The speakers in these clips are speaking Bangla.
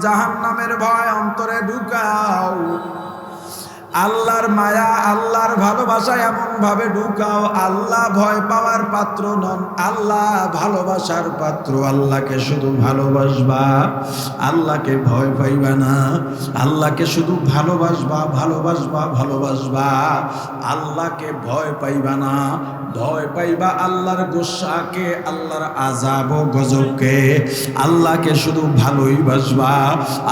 জাহান্নামের ভয় অন্তরে ঢুকাও। আল্লাহর মায়া আল্লাহর ভালোবাসা এমন ভাবে ঢুকাও, আল্লাহ ভয় পাওয়ার পাত্র নন, আল্লাহ ভালোবাসার পাত্র। আল্লাহকে শুধু ভালোবাসবা, আল্লাহকে ভয় পাইবা না। আল্লাহকে শুধু ভালোবাসবা, ভালোবাসবা, ভালোবাসবা, আল্লাহকে ভয় পাইবা না। ভয় পাইবা আল্লাহর গোসাকে, আল্লাহর আযাব ও গজবকে। আল্লাহকে শুধু ভালোই বাসবা,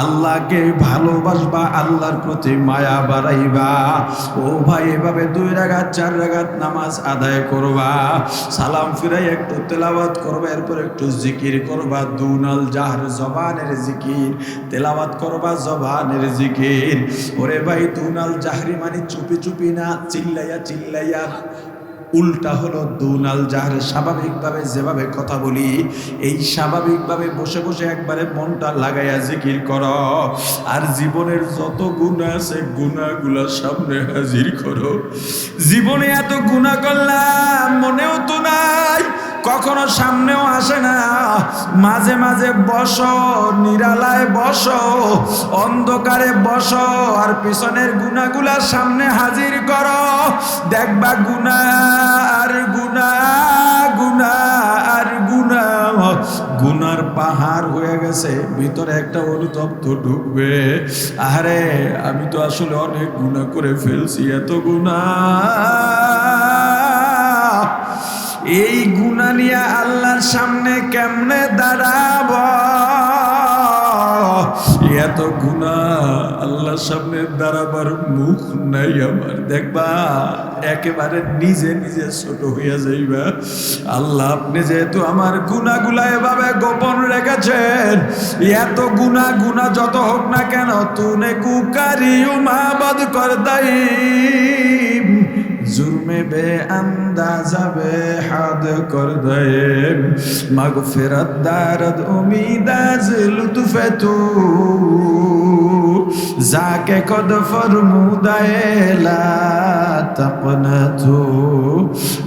আল্লাহকে ভালোবাসবা, আল্লাহর প্রতি মায়া বাড়াইবা। ও ভাই, এভাবে 2 রাকাত 4 রাকাত নামাজ আদায় করবা, সালাম ফিরাই একটু তেলাওয়াত করবা, এরপর একটু জিকির করবা। দুনাল জাহর, জবানের জিকির, তেলাওয়াত করবা জবানের জিকির। ওরে ভাই, দুনাল জাহরি মানে চুপি চুপি না, চিল্লাইয়া চিল্লাইয়া। উল্টা হলো দুনাল জাহরে, স্বাভাবিকভাবে যেভাবে কথা বলি এই স্বাভাবিকভাবে বসে বসে একবারে মনটা লাগাইয়া জিকির করো। আর জীবনের যত গুনাহ আছে গুনাহগুলো সামনে হাজির করো। জীবনে এত গুনাহ করলাম মনেও তো নাই, কখনো সামনেও আসে না। মাঝে মাঝে বসো, নিরালায় বসো, অন্ধকারে বসো, আর পিছনের গুনাহগুলা সামনে হাজির করো। দেখবা গুনাহ আর গুনাহ, গুনাহ আর গুনাহ, গুনার পাহাড় হয়ে গেছে। ভিতরে একটা অনুতপ্ত ঢুকবে, আরে আমি তো আসলে অনেক গুনাহ করে ফেলছি, এত গুনাহ। এই গুনাহ নিয়ে আল্লাহর সামনে কেমনে দাঁড়াব? এত গুনাহ, আল্লাহর সামনে দাঁড়াবার মুখ নাই আমার। দেখবা একেবারে নিজে নিজে ছোট হইয়া যাইবা। আল্লাহ, আপনি যেহেতু আমার গুনাহগুলা এভাবে গোপন রেখেছেন, এত গুনাহ যত হোক না কেন, তুনে কুকারিউ মাবদ কর দাই, जुर्मे बे अंदाजा बे हद कर दे, मगफिरत दारद उमीदाज लुत्फे तू, जाके कद फरमुदाए ला तकनतु।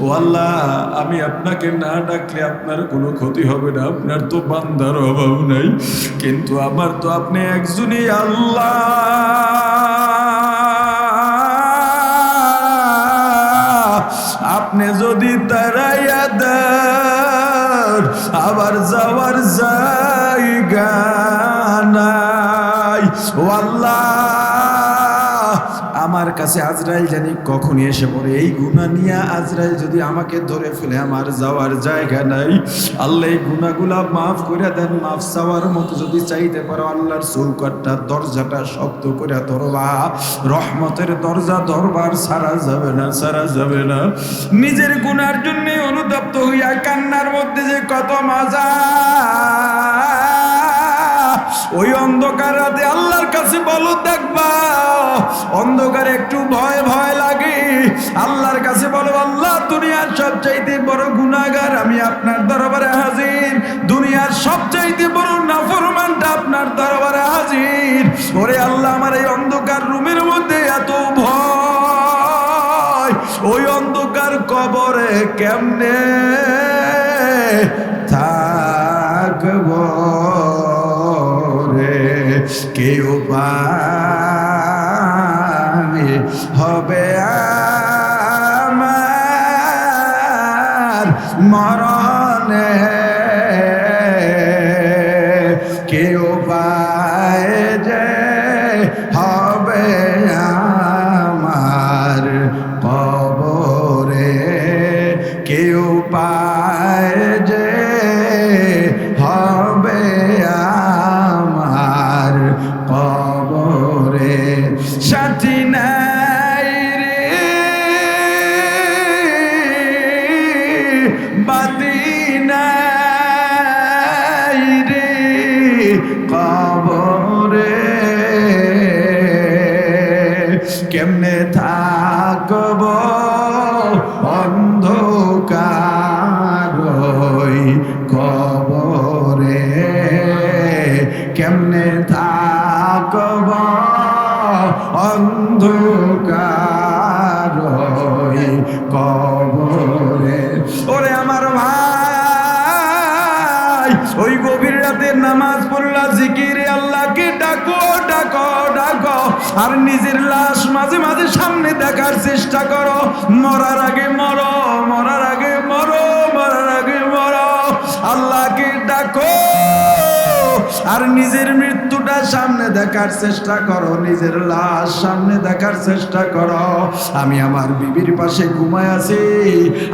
ও আল্লাহ, আমি আপনাকে না ডাকলে আপনার কোনো ক্ষতি হবে না, আপনার তো বান্দার অভাব নাই, কিন্তু আমার তো আপনি একজনই আল্লাহ। আপনি যদি তারাইয়া দেন, আবার যাওয়ার জায়গা নাই। ও আল্লাহ, আমার কাছে আজরাইল জানি কখন এসে পড়ে। এই গুনাহ নিয়ে আজরাইল যদি আমাকে ধরে ফেলে, আমার যাওয়ার জায়গা নাই। আল্লাহ, এই গুনাহগুলা মাফ করে দেন। মাফ চাওয়ার মতো যদি চাইতে পারো, আল্লাহর চৌকাটটা, দরজাটা শক্ত করে ধরবা। রহমতের দরজা ধরবার ছাড়া যাবে না, ছাড়া যাবে না। নিজের গুনার জন্য অনুতপ্ত হইয়া কান্নার মধ্যে যে কত মজা। ওই অন্ধকার রাতে আল্লাহর কাছে বলো, দেখবা অন্ধকারে একটু ভয় ভয় লাগে। আল্লাহর কাছে বলো, আল্লাহ, দুনিয়ার সবচাইতে বড় গুনাহগার আমি আপনার দরবারে হাজির। দুনিয়ার সবচাইতে বড় নাফরমানটা আপনার দরবারে হাজির। ওরে আল্লাহ, আমার এই অন্ধকার রুমের মধ্যে এত ভয়, ওই অন্ধকার কবরে কেমনে থাকবো রে? কেউ পায় হবে আমার মরণে, কেউ পায় যে হবে আমার কবরে, কেউ পায় যে হবে আমার কবরে। সাথী নাই রে, বাতি নাই রে কবরে, কেমনে থাকব অন্ধকার কবরে, কেমনে থাকব অন্ধকার কবরে। ওরে আমার ভাই, ওই গভীর রাতে নামাজ পড়লা, জিকিরে আল্লাহকে ডাকো ডাকো, আর নিজের লাশ মাঝে মাঝে সামনে দেখার চেষ্টা করো। মরার আগে মরো, মরার আগে মরো, মরার আগে মরো। আল্লাহকে ডাকো আর নিজের মৃত্যুটা সামনে দেখার চেষ্টা করো, নিজের লাশ সামনে দেখার চেষ্টা করো। আমি আমার বিবির পাশে ঘুমায় আছি,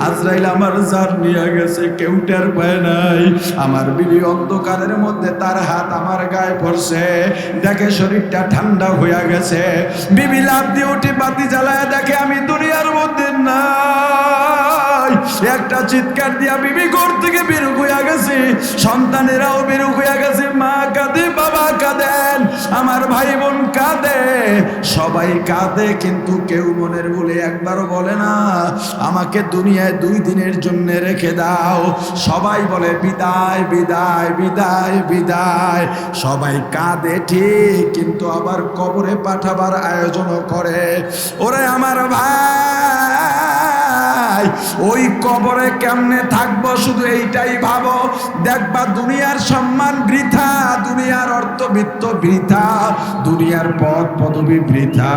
আজরাইল আমার জান নিয়ে গেছে, কেউ টের পায় নাই। আমার বিবি অন্ধকারের মধ্যে তার হাত আমার গায়ে পড়ছে, দেখে শরীরটা ঠান্ডা হয়ে গেছে। বিবি লাফ দিয়ে উঠে বাতি জ্বালায় দেখে আমি দুনিয়ার মধ্যে নাই। একটা চিৎকার দিয়া বিবি ঘর থেকে বের হয়ে গেছে, সন্তানেরাও বের হয়ে গেছে। মা কাঁদে, বাবা কাঁদেন, আমার ভাই বোন কাঁদে, সবাই কাঁদে, কিন্তু কেউ মনের ভুলে একবারও বলে না আমাকে দুনিয়ায় 2 দিনের জন্য রেখে দাও। সবাই বলে বিদায় বিদায় বিদায় বিদায়। সবাই কাঁদে ঠিক, কিন্তু আবার কবরে পাঠাবার আয়োজনও করে। ওরে আমার ভাই, ওই কবরে কেমনে থাকবো শুধু এইটাই ভাবো। দেখবা দুনিয়ার সম্মান বৃথা, দুনিয়ার অর্থবিত্ত বৃথা, দুনিয়ার পদ পদবী বৃথা।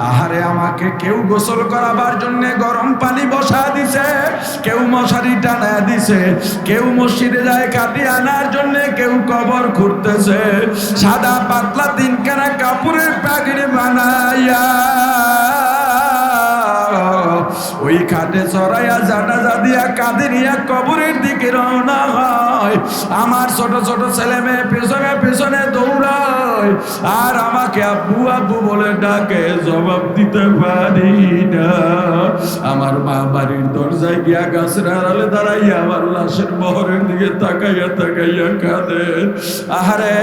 আহারে আমাকে কেউ গোসল করাবার জন্য গরম পানি বসা দিছে, কেউ মশারি টানা দিছে, কেউ মসজিদে যায় কাটি আনার জন্য, কেউ কবর খুঁড়তেছে। সাদা পাতলা 3খানা কাপড়ের প্যাকেট বানাইয়া ওই খাটে চড়াইয়া জানাজা দিয়া কাঁধে নিয়ে কবরের দিকে রওনা হয়। আমার ছোট ছোট ছেলে মেয়ে পেছনে পেছনে দৌড়ায়, আর আমাকে আব্বু আব্বু বলে ডাকে, জবাব দিতে পারি না। আমার মা বাড়ির দরজায় গিয়া গাছের আড়ালে দাঁড়াইয়া আমার লাশের বহরের দিকে তাকাইয়া তাকাইয়া কাঁদে। আহারে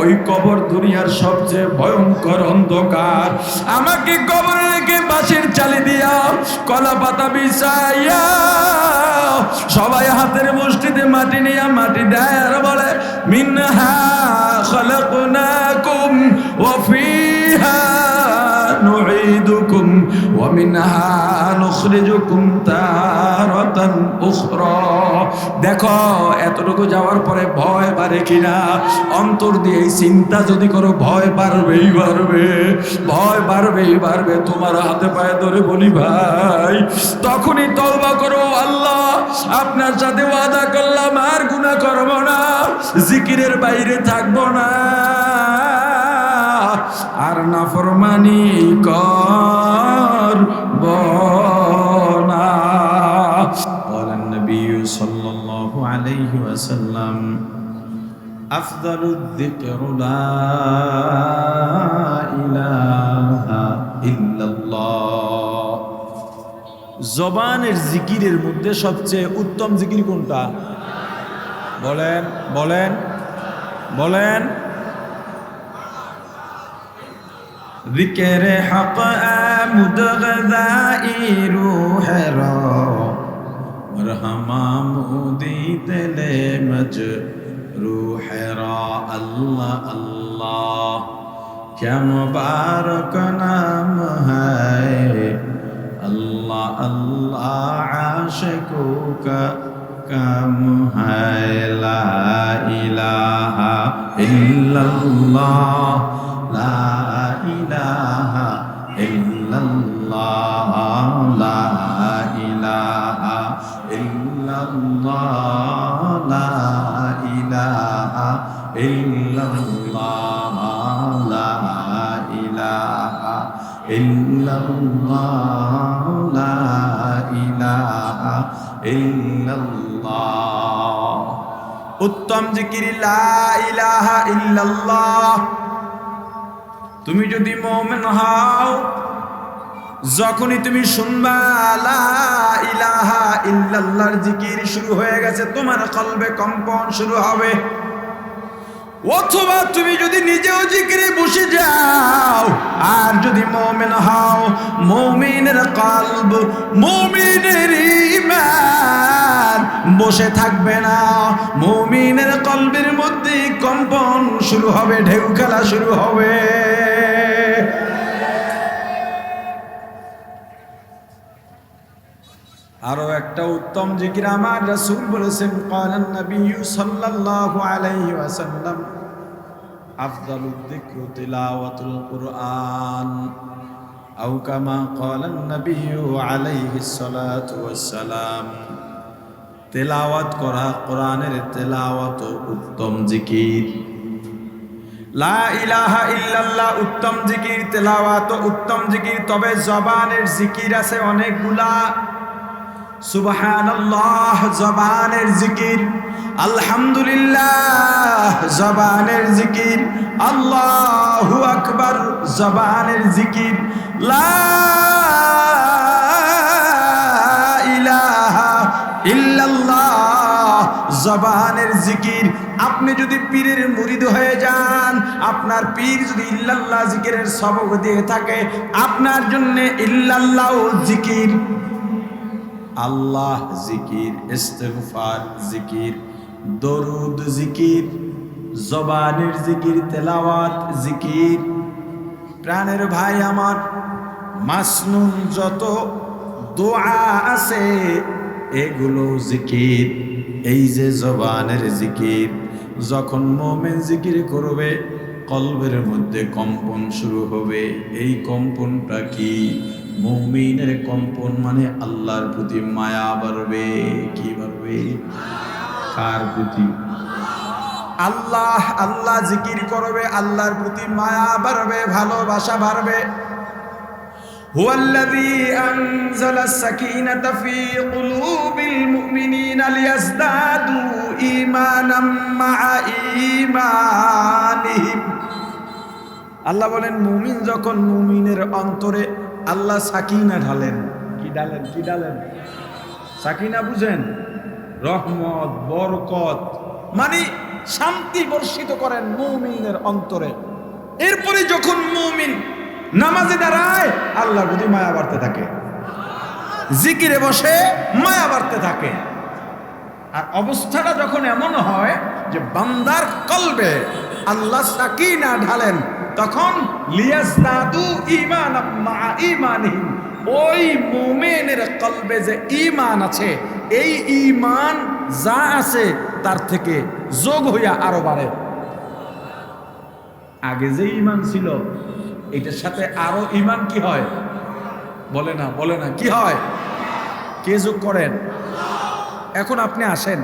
ওই কবর দুনিয়ার সবচেয়ে ভয়ঙ্কর অন্ধকার। আমাকে কবরে রেখে বাঁশের চালি দিয়া কলা পাতা বিছাইয়া সবাই হাতের মুষ্টিতে মাটি নিয়ে মাটি দেয় আর বলে মিনহা খালাকনাকুম ওয়া ফিহা নুঈদুকুম ওয়া মিনহা নুখরিজুকুম তারাতান উখরা। দেখো এতটুকু যাওয়ার পরে ভয় বাড়ে কিনা, অন্তর দিয়ে চিন্তা যদি করো ভয় বাড়বেই বাড়বে, ভয় বাড়বেই বাড়বে। তোমার হাতে পায়ে ধরে বলি ভাই, তখনই তওবা করো। আল্লাহ আপনার সাথে ওয়াদা করলাম আর গুনাহ করব না, জিকিরের বাইরে থাকবো না, আর নাফরমানি করব না। বলেন নবী সাল্লাল্লাহু আলাইহি ওয়াসাল্লাম, আফদালুয যিকর লা ইলাহা ইল্লাল্লাহ। জবানের জিকিরের মধ্যে সবচেয়ে উত্তম জিকির কোনটা? বলেন বলেন বলেন। জিকিরে হক আমুদ গযাই রূহেরা মরহমা মুদি দিলে মজরূহেরা। আল্লাহ আল্লাহ क्या मुबारक नाम है, अल्लाह अल्लाह आशिकों का काम है। ला इलाहा इल्लल्लाह, ला इलाहा इल्लल्लाह, ला इलाहा इल्लल्लाह, ला इलाहा इल्लल्लाह, ला इलाहा इल्लल्लाह, ला इलाहा इल्लल्लाह। उत्तम जिकिर ला इलाहा इल्लल्लाह। তুমি যদি মুমিন হও, যখনই তুমি শুনবা লা ইলাহা ইল্লাল্লাহর জিকির শুরু হয়ে গেছে, তোমার কলবে কম্পন শুরু হবে। অথবা তুমি যদি নিজেও জিকিরে বসে যাও, আর যদি মুমিন হও, মুমিনের কলব, মুমিনের ঈমান বসে থাকবে না। মুমিনের কলবের মধ্যে কম্পন শুরু হবে, ঢেউ খেলা শুরু হবে। আরো একটা উত্তম জিকির আমার রাসূল বলেছেন, ক্বালান নবী সাল্লাল্লাহু আলাইহি ওয়াসাল্লাম, আফদালুদ যিকরু তিলাওয়াতুল কুরআন আও কামা ক্বালান নবিয়্যু আলাইহিস সালাতু ওয়াস সালাম। তেলাওয়াত করা, কোরআনের তেলাওয়াত উত্তম জিকির। লা ইলাহা ইল্লাল্লাহ উত্তম জিকির, তেলাওয়াত উত্তম জিকির। তবে জবানের জিকির আছে অনেকগুলা। সুবহানাল্লাহ জবানের জিকির, আলহামদুলিল্লাহ জবানের জিকির, আল্লাহু আকবার জবানের জিকির, লা ইলাহা ইল্লাল্লাহ জবানের জিকির। আপনি যদি পীরের মুরিদ হয়ে যান, আপনার পীর যদি ইল্লাল্লাহ জিকিরের সবক দিয়ে থাকে, আপনার জন্য ইল্লাল্লাহ জিকির, আল্লাহ জিকির, ইস্তিগফার জিকির, দরুদ জিকির, জবানের জিকির, তেলাওয়াত জিকির। প্রাণের ভাই আমার, মাসনুন যত দোয়া আছে এগুলো জিকির। এই যে জবানের জিকির, যখন মুমিন জিকির করবে কলবের মধ্যে কম্পন শুরু হবে। এই কম্পনটা কি? মুমিনের কম্পন, মানে আল্লাহর প্রতি মায়া বাড়বে। কি বাড়বে? কার প্রতি? আল্লাহ। আল্লাহ জিকির করবে, আল্লাহর প্রতি মায়া বাড়বে, ভালোবাসা বাড়বে। হুয়াল্লাযী আনজালাস সাকিনাতা ফী কুলুবিল মুমিনিনা লিয়াজদাদু ঈমানাম মা'a ঈমানিহিম। আল্লাহ বলেন, মুমিন যখন মুমিনের অন্তরে আল্লাহ সাকিনা ঢালেন। কি ঢালেন? কি ঢালেন? সাকিনা বুঝেন? রহমত, বরকত, মানে শান্তি বর্ষিত করেন মুমিনের অন্তরে। এরপরে যখন মুমিন নামাজে দাঁড়ায়, আল্লাহর প্রতি মায়া বাড়তে থাকে, জিকিরে বসে মায়া বাড়তে থাকে। আর অবস্থাটা যখন এমন হয় যে বান্দার কলবে আল্লাহ সাকিনা ঢালেন, তখন লিয়াজদাদু ঈমানাম মা'a ঈমানিহিম, ওই মুমিনের কলবে যে ঈমান আছে, এই ঈমান যা আছে তার থেকে যোগ হইয়া আরো বাড়ে। আগে যে ঈমান ছিল এটার সাথে আরো ঈমান কি হয়? বলে না, বলে না, কি হয়? কে যোগ করেন? এখন আপনি আসেন,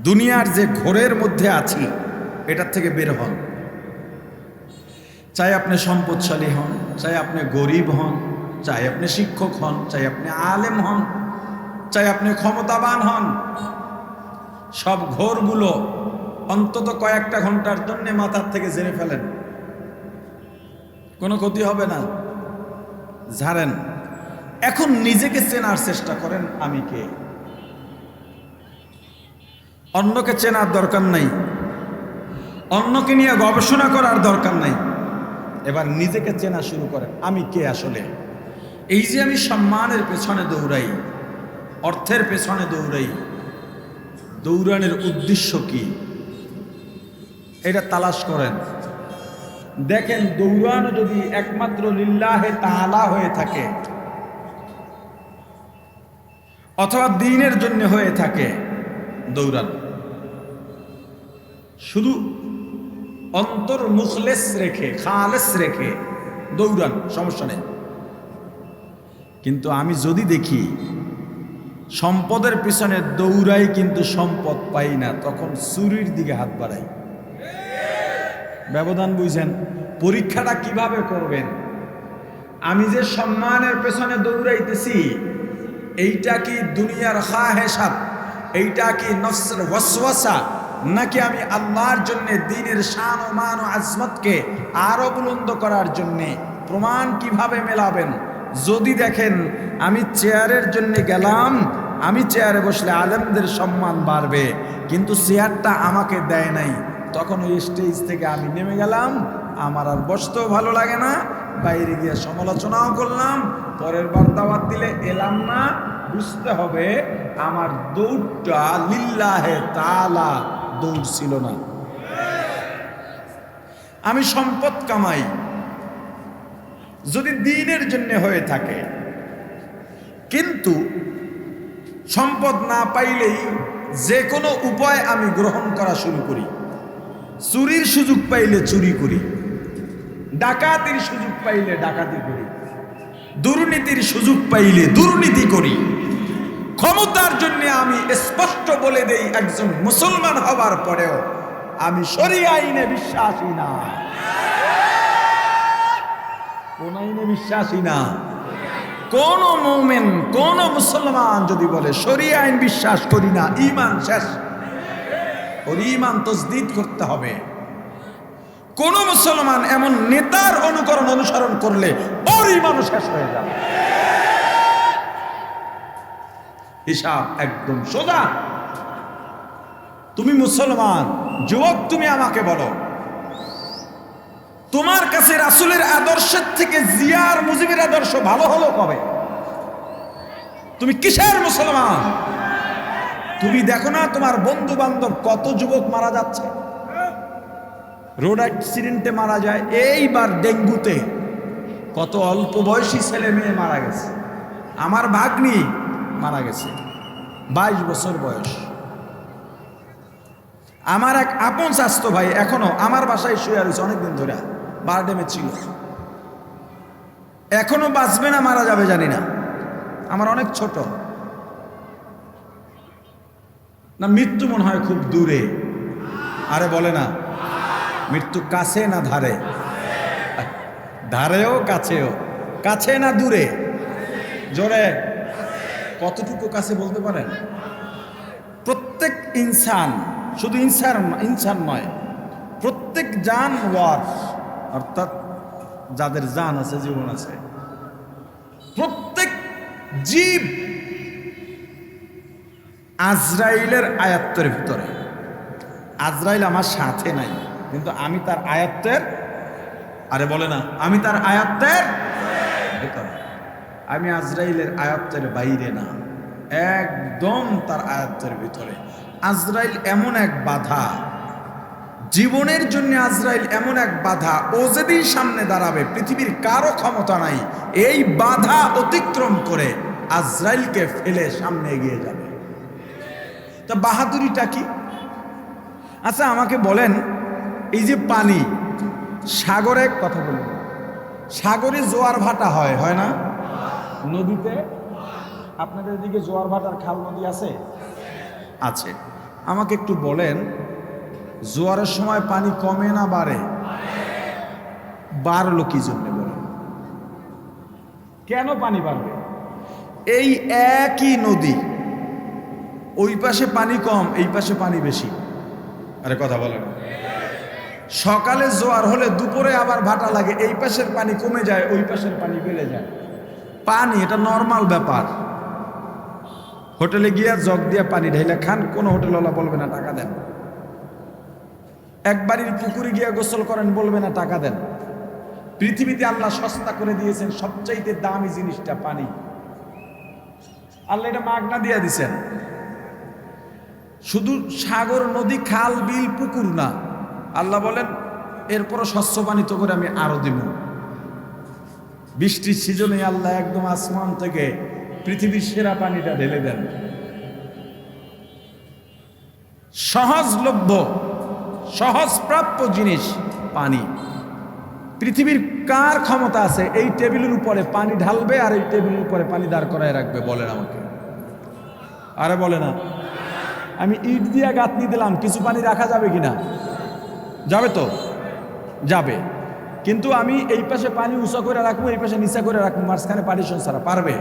দুনিয়ার যে ঘোরের মধ্যে আছি এটার থেকে বের হন। চাই আপনি সম্পদশালী হন, চাই আপনি গরিব হন, চাই আপনি শিক্ষক হন, চাই আপনি আলেম হন, চাই আপনি ক্ষমতাবান হন, সব ঘোরগুলো অন্তত কয়েকটা ঘন্টার জন্য মাথার থেকে ঝেড়ে ফেলেন, কোনো ক্ষতি হবে না, ঝাড়েন। এখন নিজেকে চেনার চেষ্টা করেন, আমি কে। অন্যকে চেনার দরকার নাই, অন্যকে নিয়ে গবেষণা করার দরকার নাই। এবার নিজেকে চেনা শুরু করেন, আমি কে আসলে। এই যে আমি সম্মানের পেছনে দৌড়াই, অর্থের পেছনে দৌড়াই, দৌড়ানোর উদ্দেশ্য কি এটা তালাশ করেন। দেখেন দৌড়ানো যদি একমাত্র লিল্লাহে তাআলা হয়ে থাকে, অথবা দ্বীনের জন্য হয়ে থাকে, দৌড়ান। শুধু অন্তর মুখলেস রেখে, খালেস রেখে দৌড়ান, সমস্যা নেই। কিন্তু আমি যদি দেখি সম্পদের পিছনে দৌড়াই কিন্তু সম্পদ পাই না, তখন চুরির দিকে হাত বাড়াই। ব্যবধান বুঝেন? পরীক্ষাটা কিভাবে করবেন? আমি যে সম্মানের পেছনে দৌড়াইতেছি, এইটা কি দুনিয়ার খাহেসাত, এইটা কি নফসের ওয়াসওয়াসা, নাকি আমি আল্লাহর জন্য দ্বীনের শান ও মান ও আজমতকে আরো বুলন্দ করার জন্য? প্রমাণ কিভাবে মেলাবেন? যদি দেখেন আমি চেয়ারের জন্য গেলাম, আমি চেয়ারে বসলে আলেমদের সম্মান বাড়বে, কিন্তু চেয়ারটা আমাকে দেয় নাই, তখন ওই স্টেজ থেকে আমি নেমে গেলাম, আমার আর বসতেও ভালো লাগে না, বাইরে গিয়ে সমালোচনাও করলাম, পরের বার দাওয়াত দিলে এলাম না। বুঝতে হবে আমার দৌড়টা লিল্লাহে তাআলা দৌড় ছিল না। আমি সম্পদ কামাই যদি দ্বীনের জন্য হয়ে থাকে, কিন্তু সম্পদ না পাইলেই যে কোনো উপায় আমি গ্রহণ করা শুরু করি, চুরির সুযোগ পাইলে চুরি করি, ডাকাতির সুযোগ পাইলে ডাকাতি করি, দুর্নীতির সুযোগ পাইলে দুর্নীতি করি। ক্ষমতার জন্য আমি স্পষ্ট বলে দেই, একজন মুসলমান হওয়ার পরেও আমি শরিয়া আইনে বিশ্বাসী না। কোন আইনে বিশ্বাসী না? কোন মুমিন, কোন মুসলমান যদি বলে শরিয়া আইন বিশ্বাস করি না, ঈমান শেষ। ওর ঈমান তাজদীদ করতে হবে। কোন মুসলমান এমন নেতার অনুসরণ করলে ওর ঈমান শেষ হয়ে যাবে। হিসাব একদম সোজা। তুমি মুসলমান যুবক, তুমি আমাকে বলো, তোমার কাছে রাসূলের আদর্শের থেকে জিয়ার মুজিবের আদর্শ ভালো হলো কবে? তুমি কিসের মুসলমান? তুমি দেখো না তোমার বন্ধু বান্ধব কত যুবক মারা যাচ্ছে, রোড অ্যাক্সিডেন্টে মারা যায়। এইবার ডেঙ্গুতে কত অল্প বয়সী ছেলে মেয়ে মারা গেছে। আমার ভাগ্নি মারা গেছে, 22 বছর বয়স। আমার এক আপন স্বাস্থ্য ভাই এখনো আমার বাসায় শুয়ে রয়েছে, অনেকদিন ধরে বারডেমে ছিল, এখনো বাঁচবে না মারা যাবে জানি না। আমার অনেক ছোট না, মৃত্যু মনে হয় খুব দূরে। আরে বলে না, মৃত্যু কাছে না ধারে? ধারেও কাছেও, কাছে না দূরে? জোরে কতটুকু কাছে বলতে পারেন? প্রত্যেক ইনসান, শুধু ইনসান নয়, প্রত্যেক জানওয়ার, অর্থাৎ যাদের জান আছে, জীবন আছে, প্রত্যেক জীব আজরাইলের আয়াত্তের ভিতরে। আজরাইল আমার সাথে নাই, কিন্তু আমি তার আয়াত্তের, আরে বলে না, আমি তার আয়াত্তের ভিতরে। আমি আজরাইলের আয়াত্তের বাইরে না, একদম তার আয়াত্তের ভিতরে। আজরাইল এমন এক বাধা, জীবনের জন্য আজরাইল এমন এক বাধা, ও যেদিন সামনে দাঁড়াবে পৃথিবীর কারো ক্ষমতা নাই এই বাধা অতিক্রম করে আজরাইলকে ফেলে সামনে এগিয়ে যাবে। তা বাহাদুরিটা কি? আচ্ছা আমাকে বলেন, এই যে পানি, সাগরে কথা বলুন, সাগরে জোয়ার ভাটা হয়, হয় না? নদীতে আপনাদের দিকে জোয়ার ভাটার খাল নদী আছে? আছে। আমাকে একটু বলেন, জোয়ারের সময় পানি কমে না বাড়ে? বাড়লো কি জন্য বলেন? কেন পানি বাড়বে? এই একই নদী, ওই পাশে পানি কম, এই পাশে পানি বেশি। আরে কথা বলেন, সকালে জোয়ার হলে দুপুরে আবার ভাটা লাগে, এই পাশের পানি কমে যায়, ওই পাশের পানি বেড়ে যায়। পানি এটা নর্মাল ব্যাপার। হোটেলে গিয়া জগ দিয়া পানি ঢাইলে খান, কোনো হোটেলওয়ালা বলবে না টাকা দেন। এক বাড়ির পুকুরে গিয়া গোসল করেন, বলবে না টাকা দেন। পৃথিবীতে আল্লাহ সস্তা করে দিয়েছেন সবচাইতে দামি জিনিসটা পানি। আল্লাহ এটা মাগনা দিয়া দিছেন। শুধু সাগর, নদী, খাল, বিল, পুকুর না, আল্লাহ বলেন এরপরও স্বচ্ছ পানি তো করে আমি আরো দিব। বৃষ্টির সিজনে আল্লাহ একদম আসমান থেকে পৃথিবীর সেরা পানিটা ঢেলে দেন। সহজলভ্য, সহজ প্রাপ্য জিনিস পানি। পৃথিবীর কার ক্ষমতা আছে এই টেবিলের উপরে পানি ঢালবে আর এই টেবিলের উপরে পানি দাঁড় করায় রাখবে? বলেন আমাকে। আরে বলে না, আমি ইট দিয়া গাঁথনি দিলাম, কিছু পানি রাখা যাবে কিনা? যাবে তো, যাবে। কিন্তু আমি এই পাশে পানি উঁচা করে রাখবো, এই পাশে নিচা করে রাখবো, মাঝখানে পার্টিশন ছাড়া পারবে?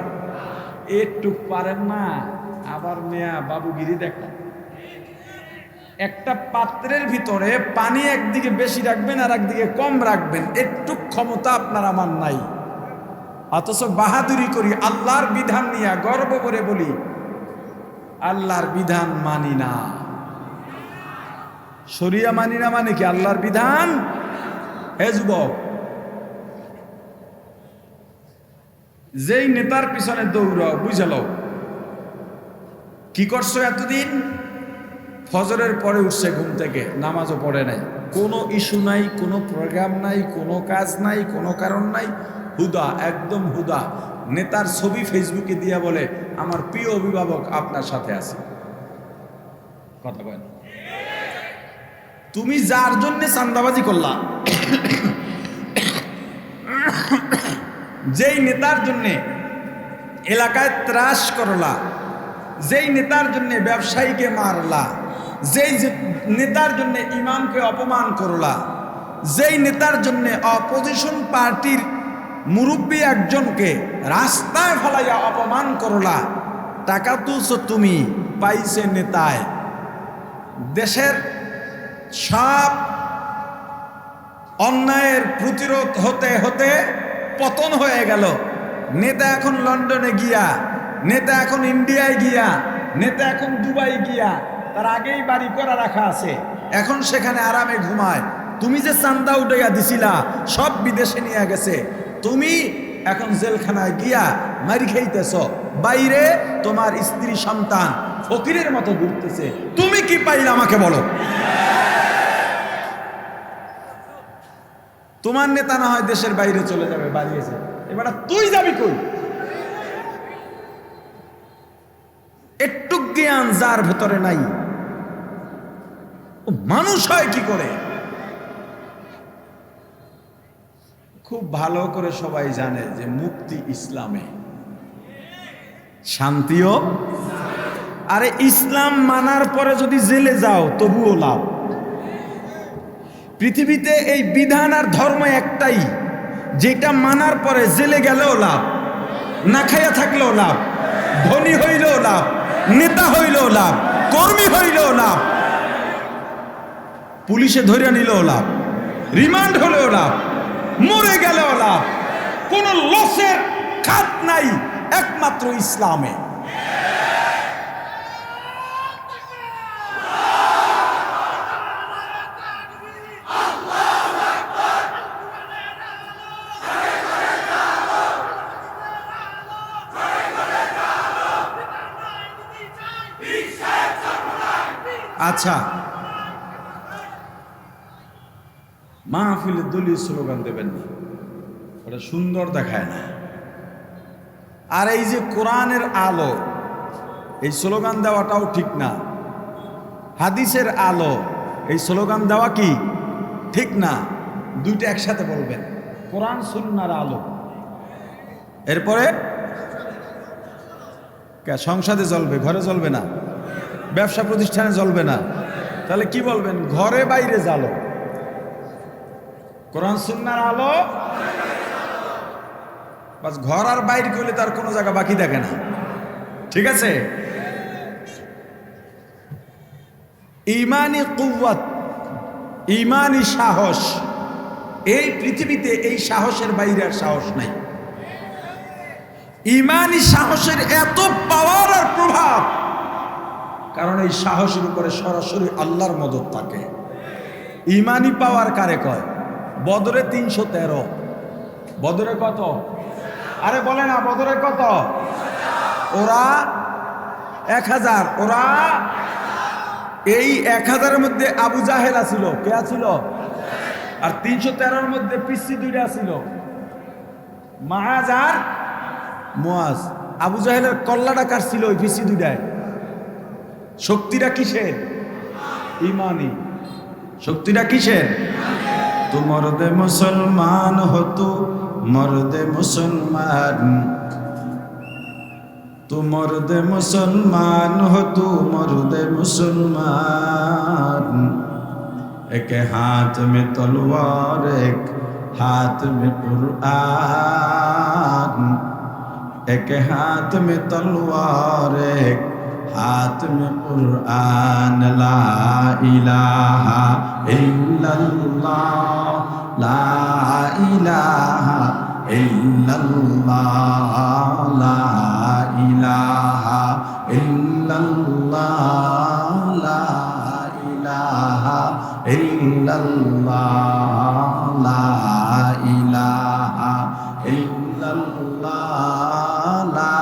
একটু পারেন না। আবার মেয়া বাবুগিরি দেখা। একটা পাত্রের ভিতরে পানি একদিকে বেশি রাখবেন আর একদিকে কম রাখবেন, একটু ক্ষমতা আপনার আমার নাই। অথচ বাহাদুরি করি, আল্লাহর বিধান নিয়ে গর্ব করে বলি আল্লাহর বিধান মানি না। শরিয়া মানি না মানে কি? আল্লাহর বিধান। হে যুবক, যেই নেতার পিছনে দৌড়াও, বুঝালো কি করছো এতদিন? ফজরের পরে উঠছে ঘুম থেকে, নামাজও পড়ে নাই, কোনো ইস্যু নাই, কোনো প্রোগ্রাম নাই, কোনো কাজ নাই, কোনো কারণ নাই, হুদা, একদম হুদা। নেতার ছবি ফেসবুকে দিয়া বলে আমার প্রিয় অভিভাবক আপনার সাথে আছে। কথা বলেন, তুমি যার জন্য চাঁদাবাজি করলা, যেই নেতার জন্যে এলাকায় ত্রাস করলা, যেই নেতার জন্য ব্যবসায়ীকে মারলা, যেই নেতার জন্য ইমামকে অপমান করলা, যেই নেতার জন্য অপোজিশন পার্টির মুরব্বী একজনকে রাস্তায় ফেলাইয়া অপমান করলা, টাকা তুলছো তুমি, পাইছে নেতায়। দেশের সব অন্যায়ের প্রতিরোধ হতে হতে পতন হয়ে গেল। নেতা এখন লন্ডনে গিয়া, নেতা এখন ইন্ডিয়ায় গিয়া, নেতা এখন দুবাই গিয়া, তার আগেই বাড়ি করা রাখা আছে, এখন সেখানে আরামে ঘুমায়। তুমি যে চান্দা উঠাইয়া দিছিলা সব বিদেশে নিয়ে গেছে, তুমি এখন জেলখানায় গিয়া মারি খাইতেছ, বাইরে তোমার স্ত্রী সন্তান ফকিরের মতো ঘুরতেছে। তুমি কি পাইলে আমাকে বলো? তোমার নেতা না হয় দেশের বাইরে চলে যাবে, বাড়িয়েছে, এবার তুই যাবি কই? একটু জ্ঞান যার ভেতরে নাই, ও মানুষ হয় কি করে? খুব ভালো করে সবাই জানে যে মুক্তি ইসলামে, শান্তিও। আরে ইসলাম মানার পরে যদি জেলে যাও তবুও লাভ। পৃথিবীতে এই বিধান আর ধর্ম একটাই, যেটা মানার পরে জেলে গেলেও লাভ, না খাইয়া থাকলেও লাভ, ধনী হইলেও লাভ, নেতা হইলেও লাভ, কর্মী হইলেও লাভ, পুলিশে ধরে নিলেও লাভ, রিমান্ড হলেও লাভ, মরে গেলেও লাভ। কোন লসের খাত নাই একমাত্র ইসলামে। আচ্ছা, মাহফিলে দলীয় স্লোগান দেবেন না, ওটা সুন্দর দেখায় না। আর এই যে কোরআনের আলো, এই স্লোগান দেওয়াটাও ঠিক না। হাদিসের আলো, এই স্লোগান দেওয়া কি ঠিক না? দুইটা একসাথে বলবেন, কোরআন সুন্নাহর আলো। এরপরে সংসদে জ্বলবে, ঘরে জ্বলবে না, ব্যবসা প্রতিষ্ঠানে জ্বলবে না। তাহলে কি বলবেন? ঘরে বাইরে জ্বালো, কোরআন সুন্নাহর আলো। বাস, ঘর আর বাইরে করলে তার কোনো জায়গা বাকি থাকে না। ঠিক আছে? ইমানি কুওয়াত, ইমানি সাহস, এই পৃথিবীতে এই সাহসের বাইরে আর সাহস নাই। ইমানি সাহসের এত পাওয়ার আর প্রভাব, কারণ এই সাহসের উপরে সরাসরি আল্লাহর মদদ থাকে। ইমানি পাওয়ার কারে কয়? বদরে 313। বদরে কত? আরে বলে না, বদরে কত? ওরা 1000। ওরা এই 1000-এর মধ্যে আবু জাহেল আছিল। কে আছিল? আর 313-এর মধ্যে পিসি দুইটা ছিল, মাআজ আর মুআজ। আবু জাহেলের কল্লাটা কাটছিল ওই পিসি দুইটায়। শক্তিটা কিসের? ইমানি। শক্তিটা কিসের? তু মর্দে মুসলমান হতো, মর্দে মুসলমান, তু মর্দে মুসলমান হতো, মর্দে মুসলমান। এক হাত মে তলওয়ার, এক হাত মে কুরআন, এক হাত মে তলওয়ার, এক हाथ में कुरान। ला इलाहा इल्लल्लाह, ला इलाहा इल्लल्लाह, ला इलाहा इल्लल्लाह, ला इलाहा इल्लल्लाह, ला इलाहा इल्लल्लाह, ला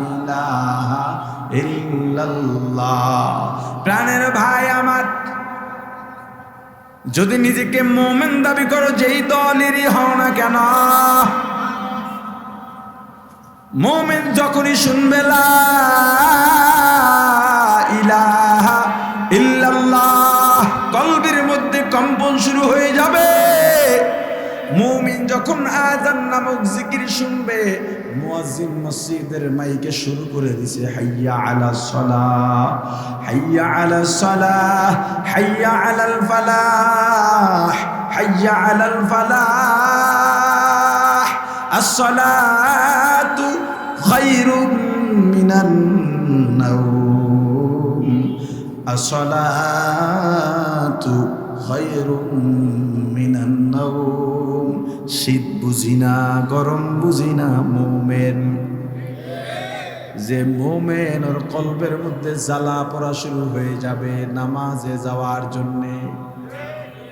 इलाहा ইল্লাল্লাহ। প্রাণের ভাই আমার, যদি নিজেকে মুমিন দাবি করো, যেই দলেরই হও না কেন, মুমিন যখনই শুনবে লা ইলাহা ইল্লাল্লাহ, কলবের মধ্যে কম্পন শুরু হয়ে যাবে। মুমিন যখন আযান নামক জিকির শুনবে, মুয়াজ্জিন মসজিদের মাইকে শুরু করে দিছে, হাইয়া আলাস সালাহ, হাইয়া আলাস সালাহ, হাইয়া আলাল ফালাহ, হাইয়া আলাল ফালাহ, আস-সালাতু খায়রুম মিনান নাওম, আস-সালাতু খায়রুম মিনান নাওম। শীত বুঝি না, গরম বুঝি না, মুমিন যে মুমিন, ওর কলবের মধ্যে জ্বালা পড়া শুরু হয়ে যাবে নামাজে যাওয়ার জন্যে।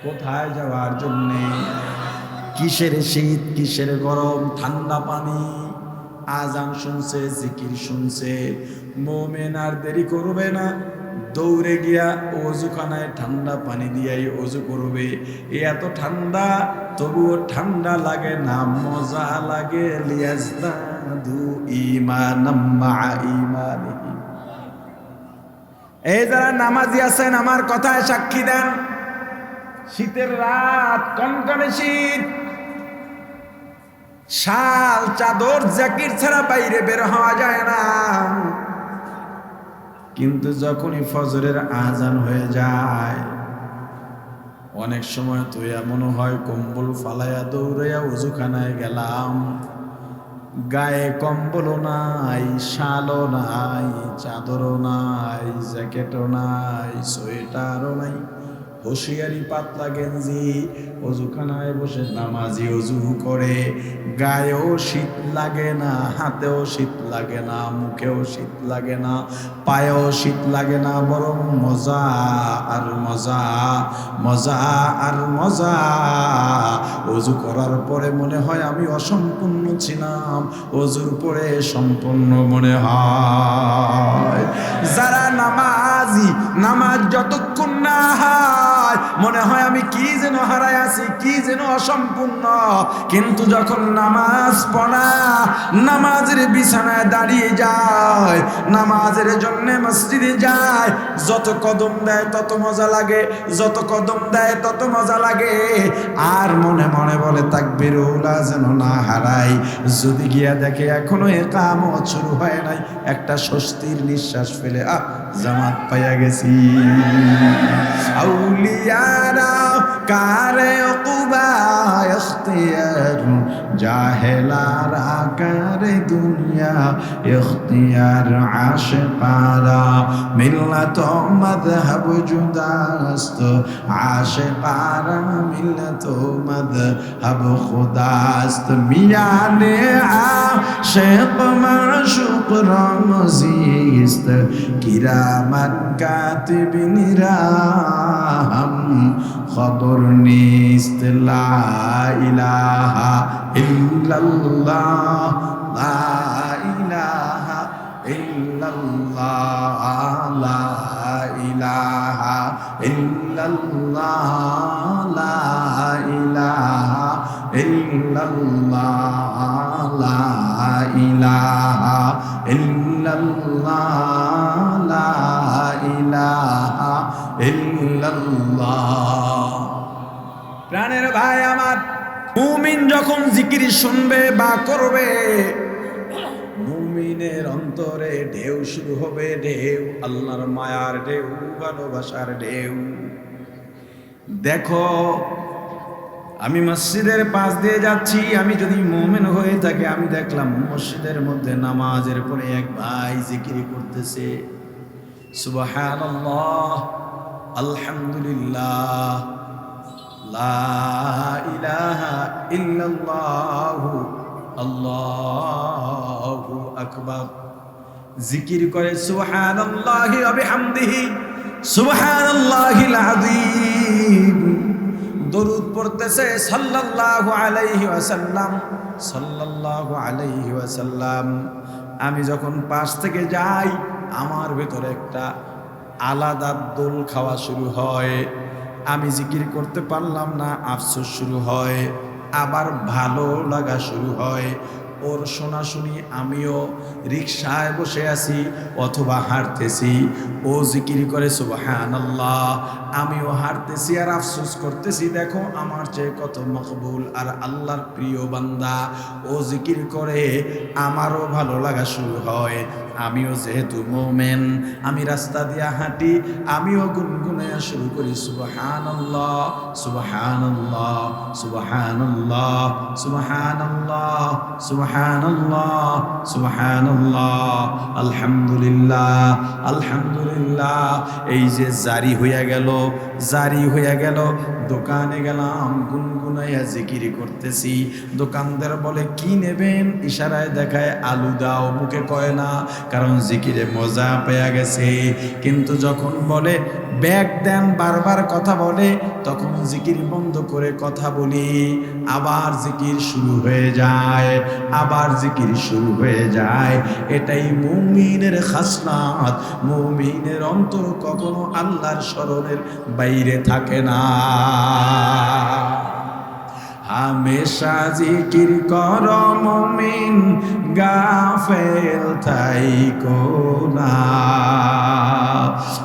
কোথায় যাওয়ার জন্যে? কিসের শীত, কিসের গরম, ঠান্ডা পানি। আজান শুনছে, জিকির শুনছে, মুমিন আর দেরি করবে না, দৌড়ে গিয়া ওযুখানায় ঠান্ডা পানি দিয়াই ওযু করবে। এত ঠান্ডা, তবুও ঠান্ডা লাগে না, মজা লাগে। লিয়াজদাদু ঈমানাম মা ঈমানিহি। এই যারা নামাজি আছেন আমার কথায় সাক্ষী দেন, শীতের রাত, কনকনে শীত, শাল, চাদর, জ্যাকেট ছাড়া বাইরে বের হওয়া যায় না। কিন্তু যখনই ফজরের আজান হয়ে যায়, অনেক সময় তো এমন হয় কম্বল ফালাইয়া দৌড়াইয়া ওযুখানায় গেলাম, গায়ে কম্বলও নাই, শালও নাই, চাদরও নাই, জ্যাকেটও নাই, সোয়েটারও নাই, হুঁশিয়ারি পাতলা গেঞ্জি। ওযুখানায় বসে নামাজি ওযু করে, গায়েও শীত লাগে না, হাতেও শীত লাগে না, মুখেও শীত লাগে না, পায়েও শীত লাগে না, বরং মজা আর মজা, মজা আর মজা। ওযু করার পরে মনে হয় আমি অসম্পূর্ণ ছিলাম, ওযুর পরে সম্পূর্ণ মনে হয়। যারা নামাজি, নামাজ যতক্ষণ না হয় মনে হয় আমি কি যেন হারায় আছি, কি যেন অসম্পূর্ণ। কিন্তু যখন নামাজ পড়া, নামাজের বিছানায় দাঁড়িয়ে যায়, নামাজের জন্য মসজিদে যায়, যত কদম দেয় তত মজা লাগে, যত কদম দেয় তত মজা লাগে। আর মনে মনে বলে তাকবীরুল্লাহ যেন না হারাই। যদি গিয়া দেখে এখনো ইকামত শুরু হয় নাই, একটা স্বস্তির নিঃশ্বাস ফেলে জামাত পাইয়া গেছি। আউলিয়ারা কারে উকুবা ইখতিয়ার, জাহেলারা কারে দুনিয়া ইখতিয়ার, আশিকারা মিল্লাত মাযহাব জুদাস্ত, আশিকারা মিল্লাত মাযহাব খুদাস্ত। মিয়ানে আশিক মাশুক রমজিস্ত, কিরামান কাতিবিনিরা হাম খবর নিস্ত। লা ইলাহা ইল্লাল্লাহ, লা ইলাহা ইল্লাল্লাহ, লা ইলাহা ইল্লাল্লাহ, লা ইলাহা ইল্লাল্লাহ, লা ইলাহা ইল্লাল্লাহ, লা ইলাহা ইল্লাল্লাহ। প্রাণের ভাই আমার, মুমিন যখন জিকির শুনবে বা করবে, মুমিনের অন্তরে ঢেউ শুরু হবে, ঢেউ, আল্লাহর মায়ার ঢেউ, ভালোবাসার ঢেউ। দেখো, আমি মসজিদের পাশ দিয়ে যাচ্ছি, আমি যদি মুমিন হয়ে থাকি, আমি দেখলাম মসজিদের মধ্যে নামাজের পরে এক ভাই জিকির করতেছে, সুবহানাল্লাহ, আলহামদুলিল্লাহ, লা ইলাহা ইল্লাল্লাহ, আল্লাহু আকবার। জিকির করে সুবহানাল্লাহি ওয়া বিহামদিহি, সুবহানাল্লাহিল আযীম। দরুদ পড়তেছে সাল্লাল্লাহু আলাইহি ওয়াসাল্লাম, সাল্লাল্লাহু আলাইহি ওয়াসাল্লাম। আমি যখন পাশ থেকে যাই, আমার ভেতরে একটা আলাদা দোল খাওয়া শুরু হয়। আমি জিকির করতে পারলাম না, আফসোস শুরু হয়, আবার ভালো লাগা শুরু হয়। ওর শোনা শুনি আমিও রিকশায় বসে আছি অথবা হাঁটতেছি, ও জিকির করে সুবহানাল্লাহ, আমিও হাঁটতেছি আর আফসোস করতেছি, দেখো আমার চেয়ে কত মকবুল আর আল্লাহর প্রিয় বান্দা। ও জিকির করে আমারও ভালো লাগা শুরু হয়। আমিও যেহেতু মোমেন, আমি রাস্তা দিয়া হাঁটি, আমিও গুনগুনাইয়া শুরু করি সুবহানাল্লাহ সুবহানাল্লাহ সুবহানাল্লাহ সুবহানাল্লাহ সুবহানাল্লাহ সুবহানাল্লাহ আলহামদুলিল্লাহ আলহামদুলিল্লাহ। এই যে জারি হইয়া গেল, জারি হইয়া গেল, দোকানে গেলাম, গুনগুনাইয়া জিকির করতেছি। দোকানদার বলে কি নেবেন, ইশারায় দেখায় আলু দাও, মুখে কয় না, কারণ জিকিরে মজা পেয়ে গেছে। কিন্তু যখন বলে ব্যাগ দেন, বারবার কথা বলে, তখন জিকির বন্ধ করে কথা বলি, আবার জিকির শুরু হয়ে যায়, আবার জিকির শুরু হয়ে যায়। এটাই মুমিনের খাসলাত। মুমিনের অন্তর কখনো আল্লাহর স্মরণের বাইরে থাকে না। হামেশা জিকির কর মুমিন, গাফেল থাইকো না।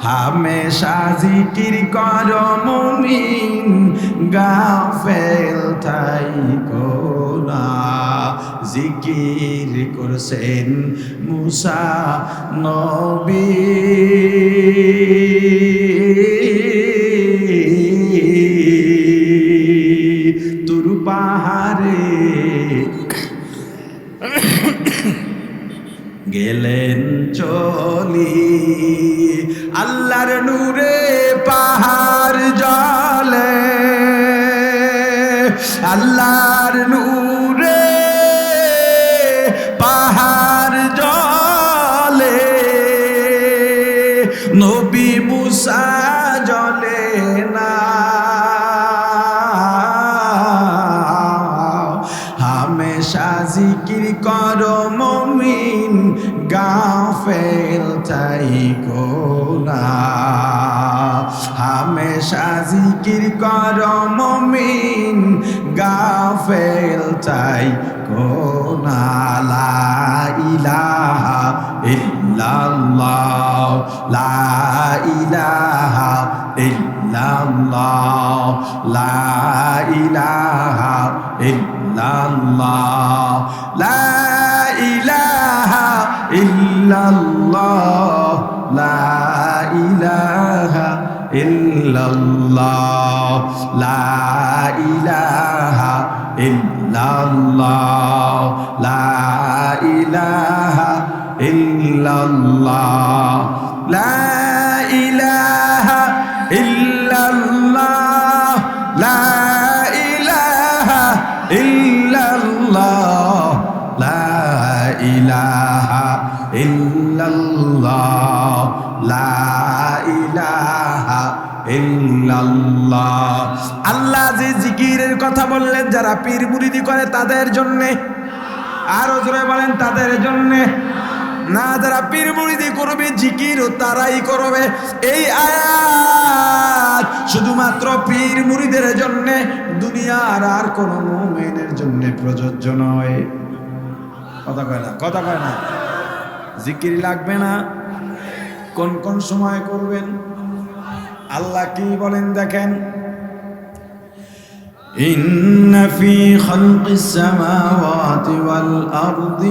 হামেশা জিকির কর মুমিন, গাফেল থাইকো না। জিকির করছেন মুসা নবী, তুর পাহাড়ে গেলেন চলি, আল্লাহর নূরে পাহাড় জ্বলে, আল্লাহর নূরে পাহাড় জ্বলে, নবী মুসা জ্বলে না। হামেশা জিকির করো মুমিন, গাফেল থাইকো না। হামেশা জিকির করো মুমিন, গাফেল থাইকো না। লা ইলাহা ইল্লাল্লাহ, লা ইলাহা ইল্লাল্লাহ, লা ইলাহা ইল্লাল্লাহ, লা ইলাহা ইল্লাল্লাহ, লা ইলাহা ইল্লাল্লাহ, লা ইলাহা ইল্লাল্লাহ, লা ইলাহা ইল্লাল্লাহ, লা ইলাহা ইল্লাল্লাহ, লা ইলাহা ইল্লাল্লাহ, লা ইলাহা ইল্লাল্লাহ, লা ইলাহা ইল্লাল্লাহ। আল্লাহ যে জিকিরের কথা বললেন, যারা পীর মুরিদি করে তাদের জন্যে, আরো জোরে বলেন তাদের জন্যে না, যারা পীর মুরিদি করবে জিকিরও তারাই করবে। এই আয়াত শুধুমাত্র পীর মুরিদের জন্য, দুনিয়ার আর কোন মুমিনের জন্য প্রযোজ্য নয়। কথা কয় না, কথা কয় না। জিকির লাগবে না, কোন কোন সময় করবেন? আল্লাহ কি বলেন দেখেন, ইন্না ফি খালকিস সামাওয়াতি ওয়াল আরদি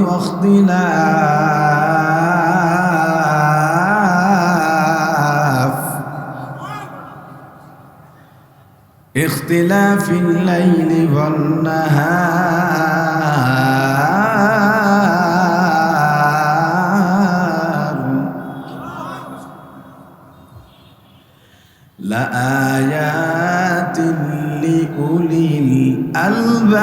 ইখতিলাফিল লাইলি ওয়ান নাহার লাআয়াতিন লিউলিল আলবাব।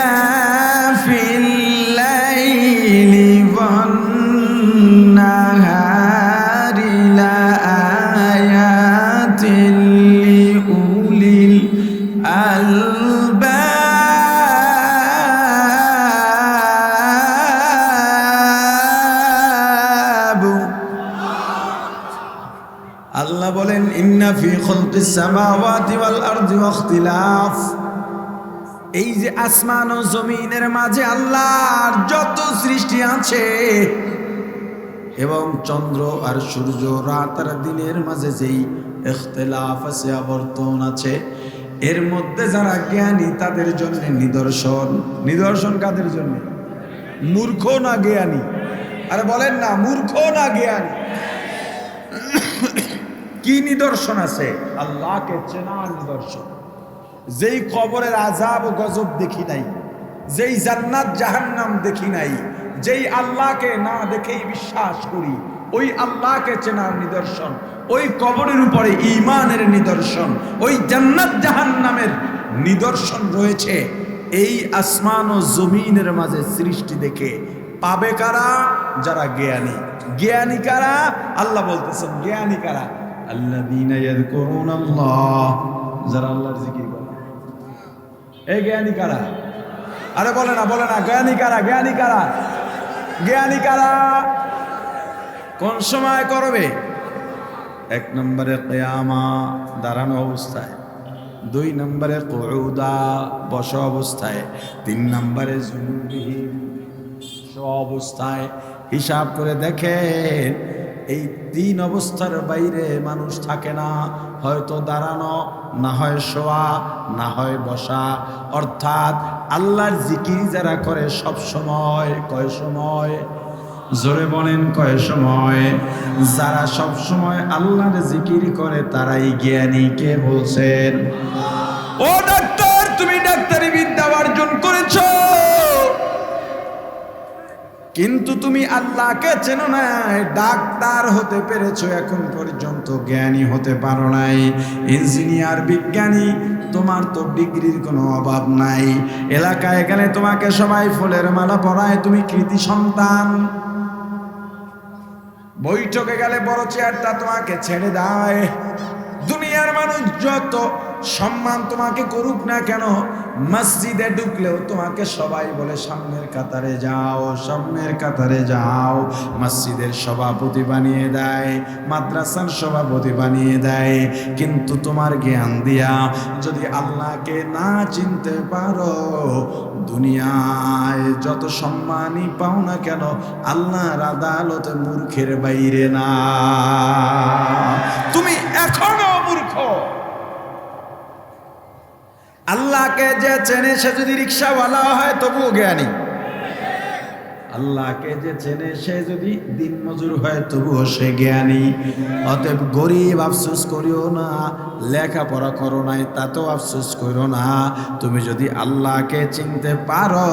ইখতিলাফিল লাইলি ওয়ান নাহারি লাআয়াতিন লিউলিল আলবাব। ইন্না ফি খালকিস সামাওয়াতি ওয়াল আরদি ওয়াখতিলাফ, এই যে আসমান ও জমিনের মাঝে আল্লাহর যত সৃষ্টি আছে এবং চন্দ্র আর সূর্য, রাত আর দিনের মাঝে যেই ইখতিলাফ আছে, আবর্তন আছে, এর মধ্যে যারা জ্ঞানী তাদের জন্য নিদর্শন। নিদর্শন কাদের জন্য? মূর্খ না জ্ঞানী? আরে বলেন না, মূর্খ না জ্ঞানী? কি নিদর্শন আছে? আল্লাহকে চেনার নিদর্শন। যেই কবরের আযাব ও গজব দেখি নাই, যেই জান্নাত জাহান্নাম দেখি নাই, যেই আল্লাহকে না দেখেই বিশ্বাস করি, ওই আল্লাহকে চেনার নিদর্শন, ওই কবরের উপরে ঈমানের নিদর্শন, ওই জান্নাত জাহান্নামের নিদর্শন রয়েছে। এই আসমান ও জমিনের মাঝে সৃষ্টি দেখে পাবে কারা? যারা জ্ঞানী। জ্ঞানী কারা? আল্লাহ বলতেছেন জ্ঞানী কারা? আল্লাযীনা ইয়াযকুরুনাল্লাহ, যারা আল্লাহর জিকির করে। এই জ্ঞানী কারা? আরে বলে না, বলে না, জ্ঞানী কারা? জ্ঞানী কারা? জ্ঞানী কারা? কোন সময় করবে? এক নম্বরে কিয়ামা, দাঁড়ানো অবস্থায়। দুই নম্বরে কুউদা, বসা অবস্থায়। তিন নম্বরে জুনুবিহীন, শোয়া অবস্থায়। হিসাব করে দেখেন, এই তিন অবস্থার বাইরে মানুষ থাকে না। হয়তো দাঁড়ানো, না হয় শোয়া, না হয় বসা। অর্থাৎ আল্লাহর জিকির যারা করে সব সময়, কয় সময়? জোরে বলেন, কয় সময়? যারা সব সময় আল্লাহর জিকির করে তারাই জ্ঞানী। কে বলছেন? ও ডাক্তার, তুমি ডাক্তারি বিদ্যা অর্জন করেছো, কিন্তু তুমি আল্লাহকে চেনো না। ডাক্তার হতে পেরেছো, এখন পর্যন্ত জ্ঞানী হতে পারো নাই। ইঞ্জিনিয়ার, বিজ্ঞানী, তোমার তো ডিগ্রির কোনো অভাব নাই। এলাকায় গেলে তোমাকে সবাই ফুলের মালা পরায়, তুমি কৃতি সন্তান। বৈঠকে গেলে বড় চেয়ারটা তোমাকে ছেড়ে দেয়। দুনিয়ার মানুষ যত সম্মান তোমাকে করুক না কেন, মসজিদে ঢুকলেও তোমাকে সবাই বলে সামনের কাতারে যাও, সামনের কাতারে যাও। মসজিদের সভাপতি বানিয়ে দেয়, মাদ্রাসার সভাপতি বানিয়ে দেয়। কিন্তু তোমার জ্ঞান দিয়া যদি আল্লাহকে না চিনতে পারো, দুনিয়ায় যত সম্মানই পাও না কেন, আল্লাহর আদালতে মূর্খের বাইরে না। তুমি এখনো মূর্খ। আল্লাহকে যে চেনে সে যদি রিক্সাওয়ালা হয় তবুও জ্ঞানী। আল্লাহকে যে চেনে সে যদি দিনমজুর হয় তবুও সে জ্ঞানী। অতএব গরিব আফসোস করিও না, লেখাপড়া করো নাই তাতেও আফসোস করো না। তুমি যদি আল্লাহকে চিনতে পারো,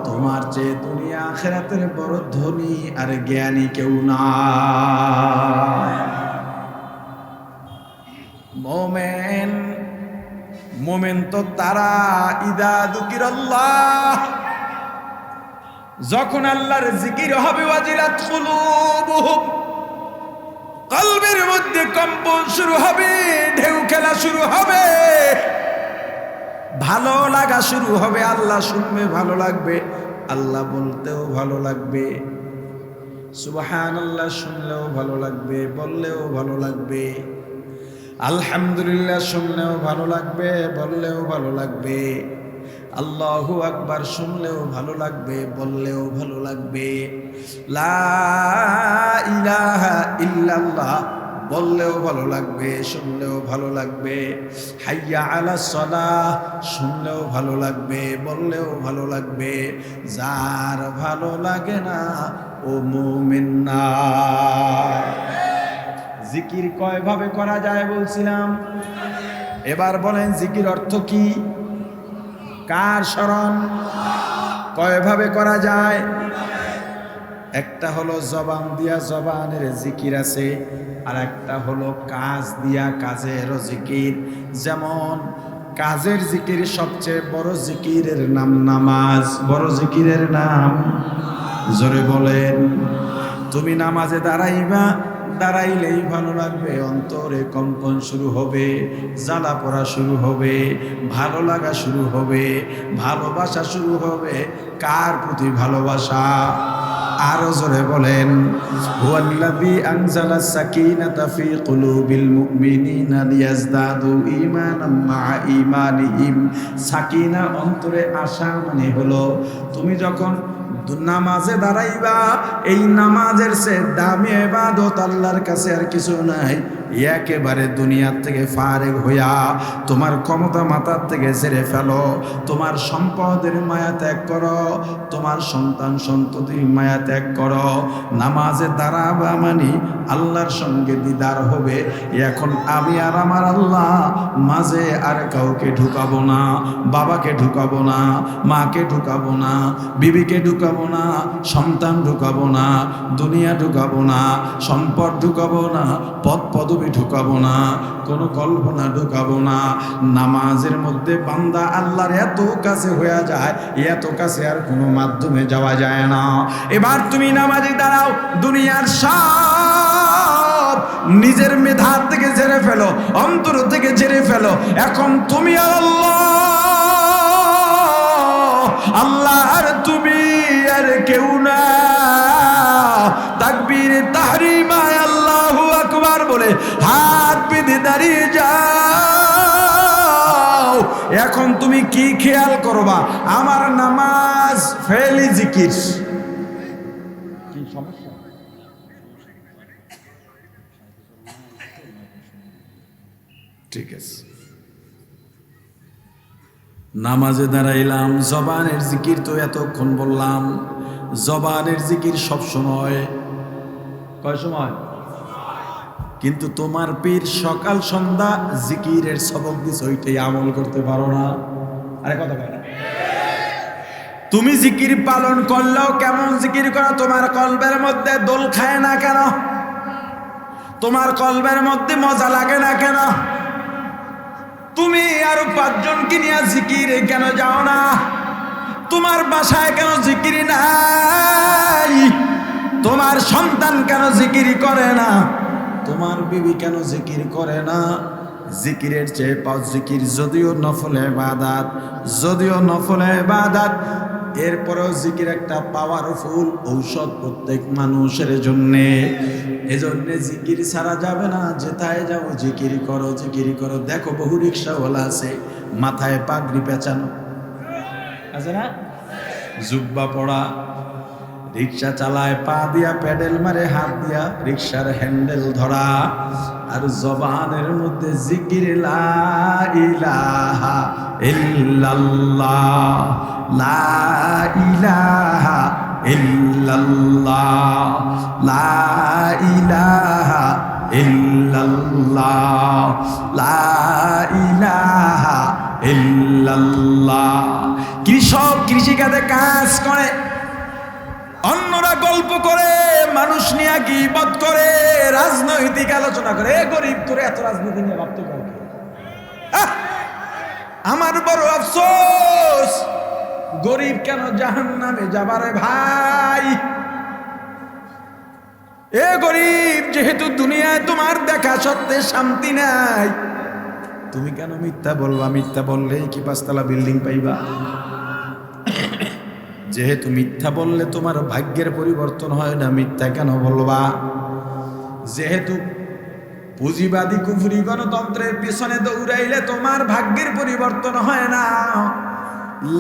তোমার চেয়ে দুনিয়া আখিরাতের বড় ধনী আর জ্ঞানী কেউ না। মোমেন, মোমেন তো তারা ইদা যুকিরাল্লাহ, যখন আল্লাহর জিকির হবে, ওয়াজিলাত কুলুবুহুম, কলবের মধ্যে কম্পন শুরু হবে, ঢেউ খেলা শুরু হবে, ভালো লাগা শুরু হবে। আল্লাহ শুনবে ভালো লাগবে, আল্লাহ বলতেও ভালো লাগবে, সুবহানাল্লাহ শুনলেও ভালো লাগবে, বললেও ভালো লাগবে, আলহামদুলিল্লাহ শুনলেও ভালো লাগবে, বললেও ভালো লাগবে, আল্লাহু আকবার শুনলেও ভালো লাগবে, বললেও ভালো লাগবে, লা ইলাহা ইল্লাল্লাহ বললেও ভালো লাগবে, শুনলেও ভালো লাগবে, হাইয়া আলাস সালাহ শুনলেও ভালো লাগবে, বললেও ভালো লাগবে। যার ভালো লাগে না ও মুমিন না। জিকির কয় ভাবে করা যায় বলছিলাম? এবার বলেন জিকির অর্থ কি? কার স্মরণ? কয় ভাবে করা যায়? একটা হলো জবান দিয়া জবানের জিকির আছে, আর একটা হলো কাজ দিয়া কাজেরও জিকির। যেমন কাজের জিকির সবচেয়ে বড় জিকিরের নাম নামাজ। বড় জিকিরের নাম জোরে বলেন। তুমি নামাজে দাঁড়াইবা, দাঁড়াইলেই ভালো লাগবে, অন্তরে কম্পন শুরু হবে, জ্বালা পড়া শুরু হবে, ভালো লাগা শুরু হবে, ভালোবাসা শুরু হবে। কার প্রতি ভালোবাসা? আরো জোরে বলেন, হুয়াল্লাযী আনজালাস সাকিনাতা ফী কুলুবিল মুমিনিনা লিয়াজদাদু ঈমানাম মা ঈমানিহিম। সাকিনা অন্তরে আসা মানে হলো তুমি যখন নামাজে দাঁড়াইবা, এই নামাজের সে দামি ইবাদত আল্লাহর কাছে আর কিছু নাই। একেবারে দুনিয়ার থেকে ফারেগ হইয়া তোমার ক্ষমতা মাথার থেকে ছেড়ে ফেলো, তোমার সম্পদের মায়া ত্যাগ করো, তোমার সন্তান সন্ততির মায়া ত্যাগ করো। নামাজে দাঁড়াবা মানে আল্লাহর সঙ্গে দিদার হবে। এখন আমি আর আমার আল্লাহ, মাঝে আর কাউকে ঢুকাবো না, বাবাকে ঢুকাবো না, মাকে ঢুকাবো না, বিবিকে ঢুকাবো না, সন্তান ঢুকাবো না, দুনিয়া ঢুকাবো না, সম্পদ ঢুকাবো না, পদ পদবি ঢুকাবো না, কোনো কল্পনা ঢুকাবো না। নামাজের মধ্যে বান্দা আল্লাহর এত কাছে হয়ে যায়, এত কাছে আর কোনো মাধ্যমে যাওয়া যায় না। এবার তুমি নামাজে দাঁড়াও, দুনিয়ার সব নিজের মেধা থেকে ঝেড়ে ফেলো, অন্তর থেকে ঝেড়ে ফেলো। এখন তুমি আল্লাহ, আল্লাহ আর তুমি আর কেউ না। তাকবীর তাহরিমা আল্লাহু আকবার বলে হাত বেঁধে দাঁড়িয়ে যাও। এখন তুমি কি খেয়াল করবা? আমার নামাজ ফেলি জিকির। কি সমস্যা? ঠিক আছে, নামাজে দাঁড়াইলাম, জবানের জিকির তো এতক্ষণ বললাম। জবানের জিকির সব সময়, কয় সময়? কিন্তু তোমার পীর সকাল সন্ধ্যা জিকিরের সবক দিস, ওইটাই আমল করতে পারো না। আরে কথা কয় না। তুমি জিকির পালন করলেও কেমন জিকির করো? তোমার কলবের মধ্যে দোল খায় না কেন? তোমার কলবের মধ্যে মজা লাগে না কেন? তুমি আরো 5 জনকে নিয়ে জিকিরে কেন যাও না? তোমার বাসায় কেন জিকির নাই? তোমার সন্তান কেন জিকির করে না? তোমার বিবি কেন জিকির করে না? জিকিরের চেয়ে 5 জিকির যদিও নফল ইবাদত, যদিও নফল ইবাদত, এরপরেও জিকির একটা পাওয়ারফুল ঔষধ প্রত্যেক মানুষের জন্যে। এজন্য জিকির ছাড়া যাবে না। যেথায় যাও জিকির করো, জিকির করো। দেখো বহু রিক্সাওয়ালা আছে, মাথায় পাগড়ি পেঁচানো আছে না, জুব্বা পড়া, রিক্সা চালায়, পা দিয়া প্যাডেল মারে, হাত দিয়া রিক্সার হ্যান্ডেল ধরা, আর জবানের মধ্যে জিকির লা ইলাহা ইল্লাল্লাহ, লা ইলাহা ইল্লাল্লাহ, লা ইলাহা ইল্লাল্লাহ, লা ইলাহা ইল্লাল্লাহ। কৃষক কৃষিকাজে কাজ করে, অন্যরা গল্প করে, মানুষ নিয়ে গীবত করে, রাজনৈতিক আলোচনা করে। এ গরিব, তোরে এত রাজনীতি নিয়ে ভাবতে পারে? আমার বড় আফসোস, গরিব কেন জাহান্নামে যাবারে ভাই? এ গরিব, যেহেতু দুনিয়ায় তোমার দেখা সত্ত্বে শান্তি নাই, তুমি কেন মিথ্যা বলবা? মিথ্যা বললেই কি 5 তলা বিল্ডিং পাইবা? যেহেতু মিথ্যা বললে তোমার ভাগ্যের পরিবর্তন হয় না, মিথ্যা কেন বলবা? যেহেতু পুঁজিবাদী কুফরি গণতন্ত্রের পিছনে দৌড়াইলে তোমার ভাগ্যের পরিবর্তন হয় না,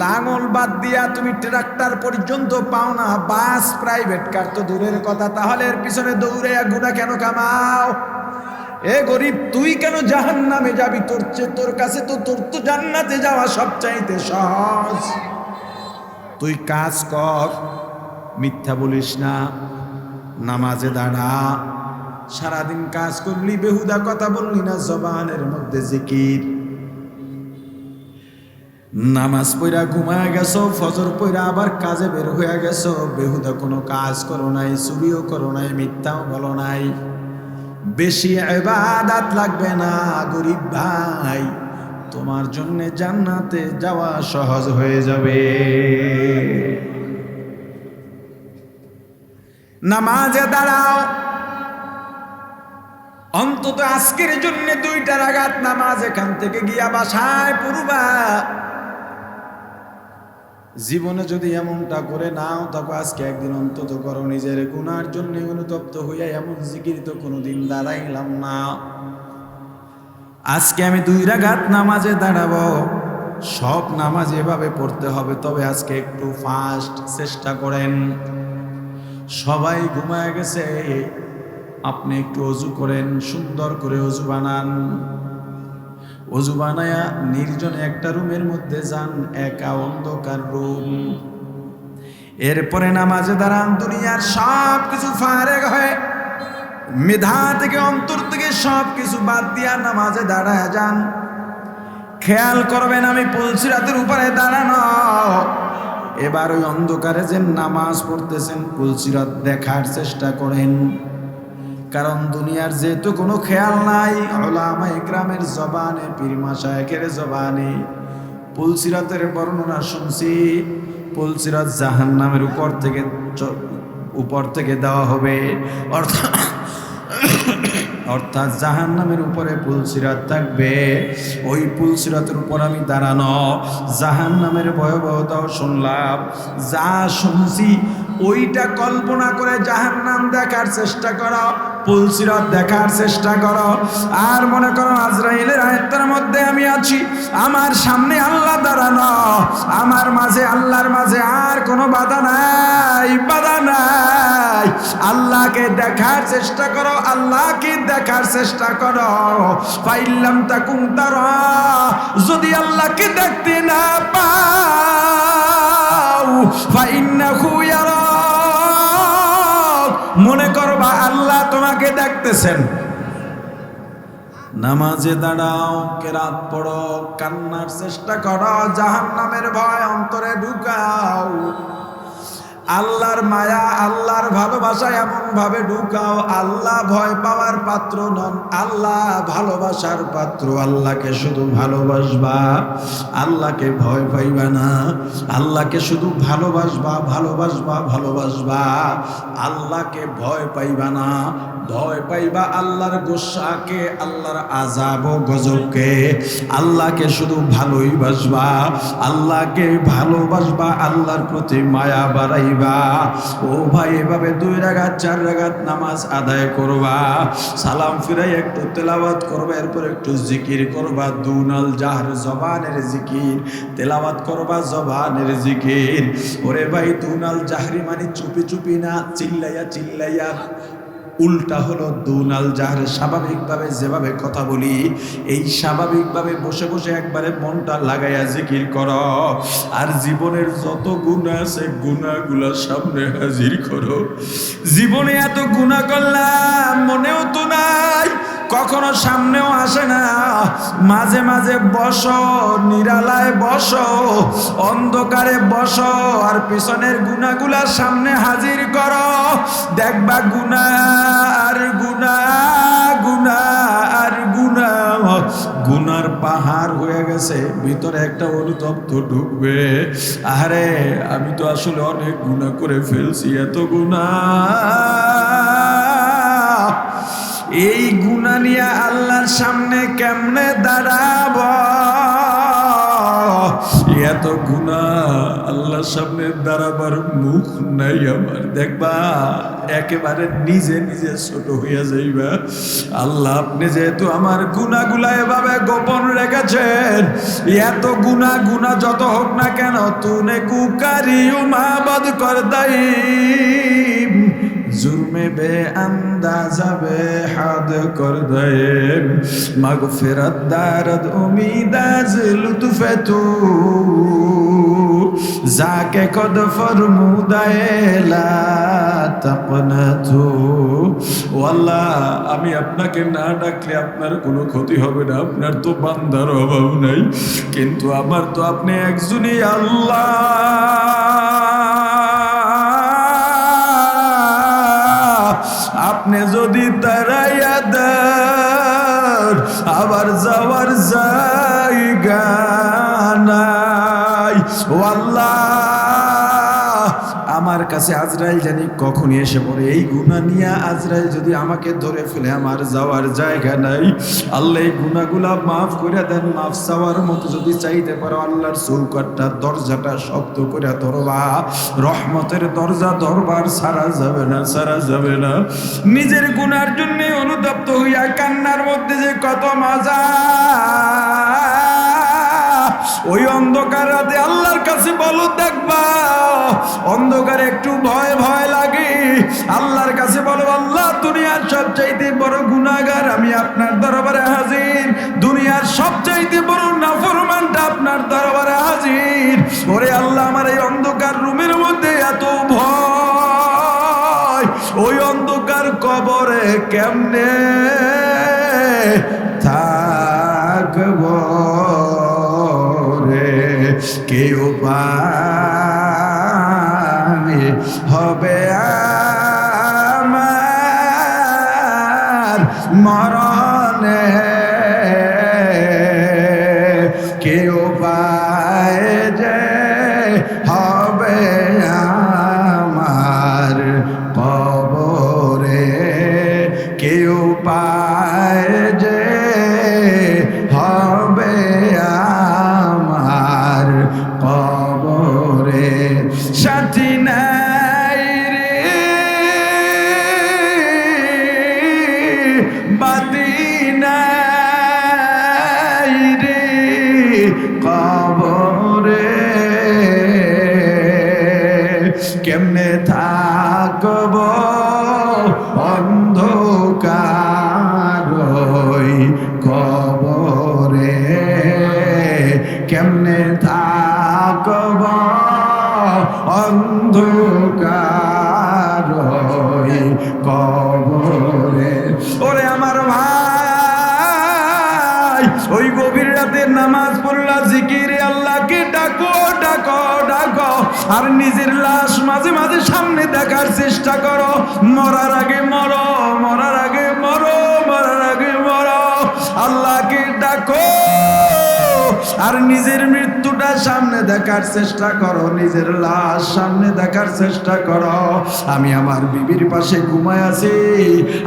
লাঙল বাদ দিয়া তুমি ট্রাক্টর পর্যন্ত পাও না, বাস প্রাইভেট কার তো দূরের কথা, তাহলে এর পিছনে দৌড়াইয়া গুনাহ কেন কামাও? এ গরিব, তুই কেন জাহান্নামে যাবি? তোর কাছে তো তোর তো জান্নাতে যাওয়া সবচাইতে সহজ। তুই কাজ কর, মিথ্যা বলিস না, নামাজে দাঁড়া, সারাদিন কাজ করলি, বেহুদা কথা বললি না, জবানের মধ্যে জিকির। নামাজ পড়া ঘুমায় গেছো, ফজর পড়া আবার কাজে বের হয়ে গেছো, বেহুদা কোনো কাজ করো নাই, চুরিও করো নাই, মিথ্যাও বলো নাই। বেশি ইবাদত লাগবে না গরিব ভাই, তোমার জন্য জান্নাতে যাওয়া সহজ হয়ে যাবে। নামাজে দাঁড়াও, অন্তত আজকের জন্য 2টা রাকাত নামাজ এখান থেকে গিয়া বাসায় পড়বা। জীবনে যদি এমনটা করে নাও তবে আজকে একদিন অন্তত করো, নিজের গুনার জন্য অনুতপ্ত হইয়া এমন জিকির তো কোনোদিন দাঁড়াইলাম না। আজকে আমি 2 রাকাত নামাজে দাঁড়াবো, সব নামাজ এভাবে পড়তে হবে, তবে আজকে একটু ফাস্ট চেষ্টা করেন। সবাই ঘুমায় গেছে, আপনি একটু অজু করেন, সুন্দর করে অজু বানান। অজু বানায়া নির্জনে একটা রুমের মধ্যে যান, একা অন্ধকার রুম। এরপরে নামাজে দাঁড়ান, দুনিয়ার সব কিছু ফারেক হয়ে মেধা থেকে অন্তর থেকে সব কিছু বাদ দিয়া নামাজে দাঁড়ায় যান। খেয়াল করবেন আমি পুলসিরাতের উপরে দাঁড়ানো। এবার ওই অন্ধকারে যে নামাজ পড়তেছেন পুলসিরাত দেখার চেষ্টা করেন, কারণ দুনিয়ার যেহেতু কোনো খেয়াল নাই, উলামা ইকরামের জবানে, পীর মাশায়েখের জবানে পুলসিরাতের বর্ণনা শুনছি। পুলসিরাত জাহান্নামের উপর থেকে দেওয়া হবে, অর্থাৎ জাহান্নামের উপরে পুলসিরাত থাকবে। ওই পুলসিরাতের উপর আমি দাঁড়ানো, জাহান্নামের ভয়াবহতাও শুনলাম। যা শুনছি ওইটা কল্পনা করে জাহান্নাম দেখার চেষ্টা করো, পুলসিরাত দেখার চেষ্টা করো। আর মনে করো আজরাইলের আয়াতের মধ্যে আমি আছি, আমার সামনে আল্লাহ দাঁড়ানো, আমার মাঝে আল্লাহর মাঝে আর কোনো বাধা নাই, বাধা নাই। আল্লাহকে দেখার চেষ্টা করো, আল্লাহকে দেখার চেষ্টা করো। ফাইল্লাম তাকুম তারা, যদি আল্লাহকে দেখতে না পাও ফাইন্নাহু ইয়ারা, মনে করবা আল্লাহ তোমাকে দেখতেছেন। নামাজে দাঁড়াও, কেরাত পড়ো, কান্নার চেষ্টা করো, জাহান্নামের ভয় অন্তরে ঢুকাও। আল্লাহর মায়া, আল্লাহর ভালোবাসা এমন ভাবে ঢুকাও, আল্লাহ ভয় পাওয়ার পাত্র নন, আল্লাহ ভালোবাসার পাত্র। আল্লাহকে শুধু ভালোবাসবা, আল্লাহকে ভয় পাইবা না। আল্লাহকে শুধু ভালোবাসবা, ভালোবাসবা, ভালোবাসবা, আল্লাহকে ভয় পাইবা না। ভয় পাইবা আল্লাহর গোসাকে, আল্লাহর আযাব ও গজবকে। আল্লাহকে শুধু ভালোই বাসবা, আল্লাহকে ভালোবাসবা, আল্লাহর প্রতি মায়া বাড়াইবা। ও ভাই, এভাবে 2 রাকাত 4 রাকাত নামাজ আদায় করবা, সালাম ফিরাই একটু তেলাওয়াত করবা, এরপর একটু জিকির করবা। দুনাল জাহর, জবানের জিকির, তেলাওয়াত করবা জবানের জিকির। ওরে ভাই, দুনাল জাহরি মানে চুপি চুপি না, চিল্লাইয়া চিল্লাইয়া। উল্টা হলো দুনাল জাহরে, স্বাভাবিকভাবে যেভাবে কথা বলি এই স্বাভাবিকভাবে বসে বসে একবারে মনটা লাগাইয়া জিকির করো। আর জীবনের যত গুনাহ আছে গুনাহগুলো সামনে হাজির করো। জীবনে এত গুনাহ করলাম মনেও তো নাই, কখনো সামনেও আসে না। মাঝে মাঝে বসো, নিরালায় বসো, অন্ধকারে বসো, আর পিছনের গুনাহগুলা সামনে হাজির করো। দেখবা গুনাহ আর গুনাহ, গুনাহ আর গুনাহ, গুনার পাহাড় হয়ে গেছে, ভিতরে একটা অনুতপ্ত ঢুকবে। আরে আমি তো আসলে অনেক গুনাহ করে ফেলছি, এত গুনাহ। এই গুনাহ নিয়ে আল্লাহর সামনে কেমনে দাঁড়াব? এত গুনাহ, আল্লাহর সামনে দাঁড়াবার মুখ নাই আমার। দেখবা একেবারে নিজে নিজে ছোট হইয়া যাইবা। আল্লাহ, আপনি যেহেতু আমার গুনাহগুলা এভাবে গোপন রেখেছেন, এত গুনাহ যত হোক না কেন, তুনে কুকারিউ মাবদ কর দাই, जुर्मे बे अंदाजा बे हद कर दे, मगफिरत दारद उम्मीद आज लुत्फ तू, जाके कद फरमुदाए ला तकनतु। ও আল্লাহ, আমি আপনাকে না ডাকলে আপনার কোনো ক্ষতি হবে না, আপনার তো বান্দার অভাব নাই, কিন্তু আমার তো আপনি একজনই আল্লাহ। আপনি যদি তারাইয়া দেন, আবার যাওয়ার জায়গা নাই। ও আল্লাহ, আমার কাছে আজরাইল জানি কখন এসে পড়ে। এই গুনাহ নিয়ে আজরাইল যদি আমাকে ধরে ফেলে আমার যাওয়ার জায়গা নাই। আল্লাহ এই গুনাহগুলা মাফ করে দেন। মাফ চাওয়ার মতো যদি চাইতে পারো আল্লাহর চৌকাঠটা দরজাটা শক্ত করে ধরবা। রহমতের দরজা দরবার ছাড়া যাবে না, ছাড়া যাবে না। নিজের গুনার জন্য অনুতপ্ত হইয়া কান্নার মধ্যে যে কত মজা। ওই অন্ধকার রাতে আল্লাহর কাছে বলো, দেখবা অন্ধকারে একটু ভয় ভয় লাগে। আল্লাহর কাছে বলো, আল্লাহ দুনিয়ার সবচাইতে বড় গুনাহগার আমি আপনার দরবারে হাজির। দুনিয়ার সবচাইতে বড় নাফরমানটা আপনার দরবারে হাজির। ওরে আল্লাহ, আমার এই অন্ধকার রুমের মধ্যে এত ভয়, ওই অন্ধকার কবরে কেমনে থাকবো রে, কেউ পায় হবে আমার মরণে, কেউ পায় যে হবে আমার কবরে, কেউ পায় যে হবে আমার কবরে। সাথী নাই রে বাতি নাই রে কবরে, কেমনে থাকব অন্ধকার কবরে, কেমনে থাকব অন্ধকার কবরে। ওরে আমার ভাই, ওই গভীর রাতে নামাজ পড়লা, জিকিরে আল্লাহকে ডাকো ডাকো ডাকো, আর নিজের লাশ মাঝে মাঝে সামনে দেখার চেষ্টা করো। মরার আগে মরো, মরার আগে মরো, মরার আগে মরো। আল্লাহকে ডাকো আর নিজের মৃত্যুটা সামনে দেখার চেষ্টা করো, নিজের লাশ সামনে দেখার চেষ্টা করো। আমি আমার বিবির পাশে ঘুমায় আছি,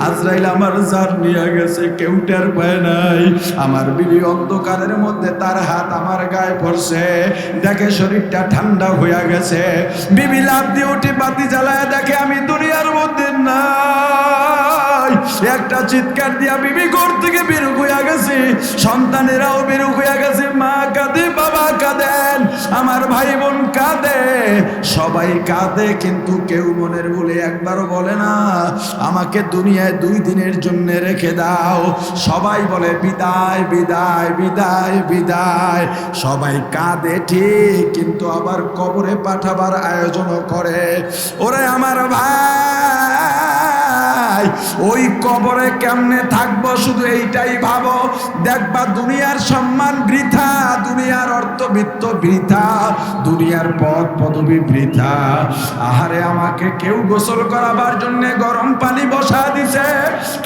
আজরাইল আমার জান নিয়ে গেছে, কেউ টের পায় নাই। আমার বিবি অন্ধকারের মধ্যে তার হাত আমার গায়ে পড়ছে, দেখে শরীরটা ঠান্ডা হয়ে গেছে। বিবি লাফ দিয়ে উঠে বাতি জ্বালায় দেখে আমি দুনিয়ার মধ্যে নাই। একটা চিৎকার দিয়া বিবি ঘর থেকে বের হইয়া গেছে, সন্তানেরাও বের হইয়া গেছে। মা কাঁদে, বাবা কাঁদেন, আমার ভাই বোন কাঁদে, সবাই কাঁদে, কিন্তু কেউ মনের ভুলে একবারও বলে না আমাকে দুনিয়ায় 2 দিনের জন্য রেখে দাও। সবাই বলে বিদায় বিদায় বিদায় বিদায়। সবাই কাঁদে ঠিক, কিন্তু আবার কবরে পাঠাবার আয়োজনও করে। ওরে আমার ভাই, ওই কবরে কেমনে থাকবো শুধু এইটাই ভাবো। দেখবা দুনিয়ার সম্মান বৃথা, দুনিয়ার অর্থবিত্ত বৃথা, দুনিয়ার পদ পদবী বৃথা। আহারে, আমাকে কেউ গোসল করাবার জন্য গরম পানি বসা দিছে,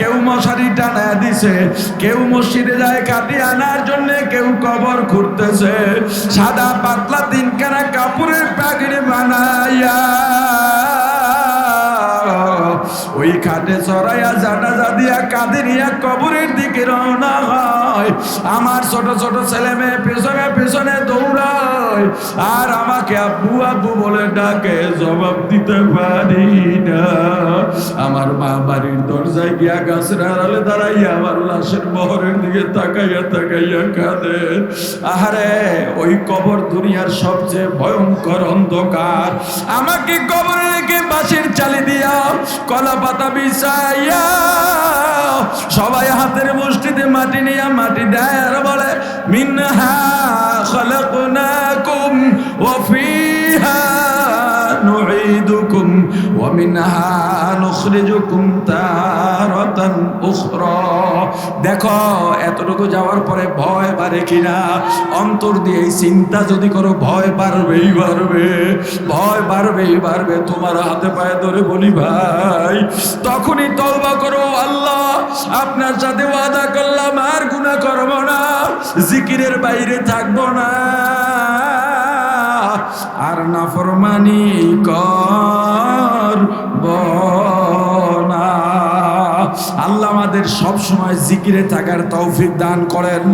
কেউ মশারি টানা দিছে, কেউ মসজিদে যায় কাটি আনার জন্য, কেউ কবর খুঁড়তেছে। সাদা পাতলা 3খানা কাপড়ের প্যাকেট বানাইয়া ওই খাটে চড়াইয়া জানাজা দিয়া কাঁধে নিয়ে কবরের দিকে রওনা হয়। আমার ছোট ছোট ছেলে মেয়ে পেছনে পেছনে দৌড়ায়, আর আমাকে আব্বু আব্বু বলে ডাকে, জবাব দিতে পারি না। আমার মা বাড়ির দরজায় গিয়া গাছের আড়ালে দাঁড়াইয়া আমার লাশের বহরের দিকে তাকাইয়া তাকাইয়া কাঁদে। আহারে, ওই কবর দুনিয়ার সবচেয়ে ভয়ঙ্কর অন্ধকার। আমাকে কবরে রেখে বাঁশের চালি দিয়া কলা পাতা বিছাইয়া সবাই হাতের মুষ্টিতে মাটি নিয়ে মাটি দেয় আর বলে, মিনহা খালাকনাকুম ওয়া ফিহা নুঈদুকুম ওয়া মিনহা নুখরিজুকুম তারাতান উখরা। দেখো, এতটুকু যাওয়ার পরে ভয় বাড়ে কিনা? অন্তর দিয়ে চিন্তা যদি করো, ভয় বাড়বেই বাড়বে, ভয় বাড়বেই বাড়বে। তোমার হাতে পায়ে ধরে বলি ভাই, তখনই তওবা করো। আল্লাহ, আপনার সাথে ওয়াদা করলাম আর গুনাহ করব না, জিকিরের বাইরে থাকবো না, আর নাফরমানি করব না। আল্লাহ আমাদের সব সময় জিকিরে থাকার তৌফিক দান করেন।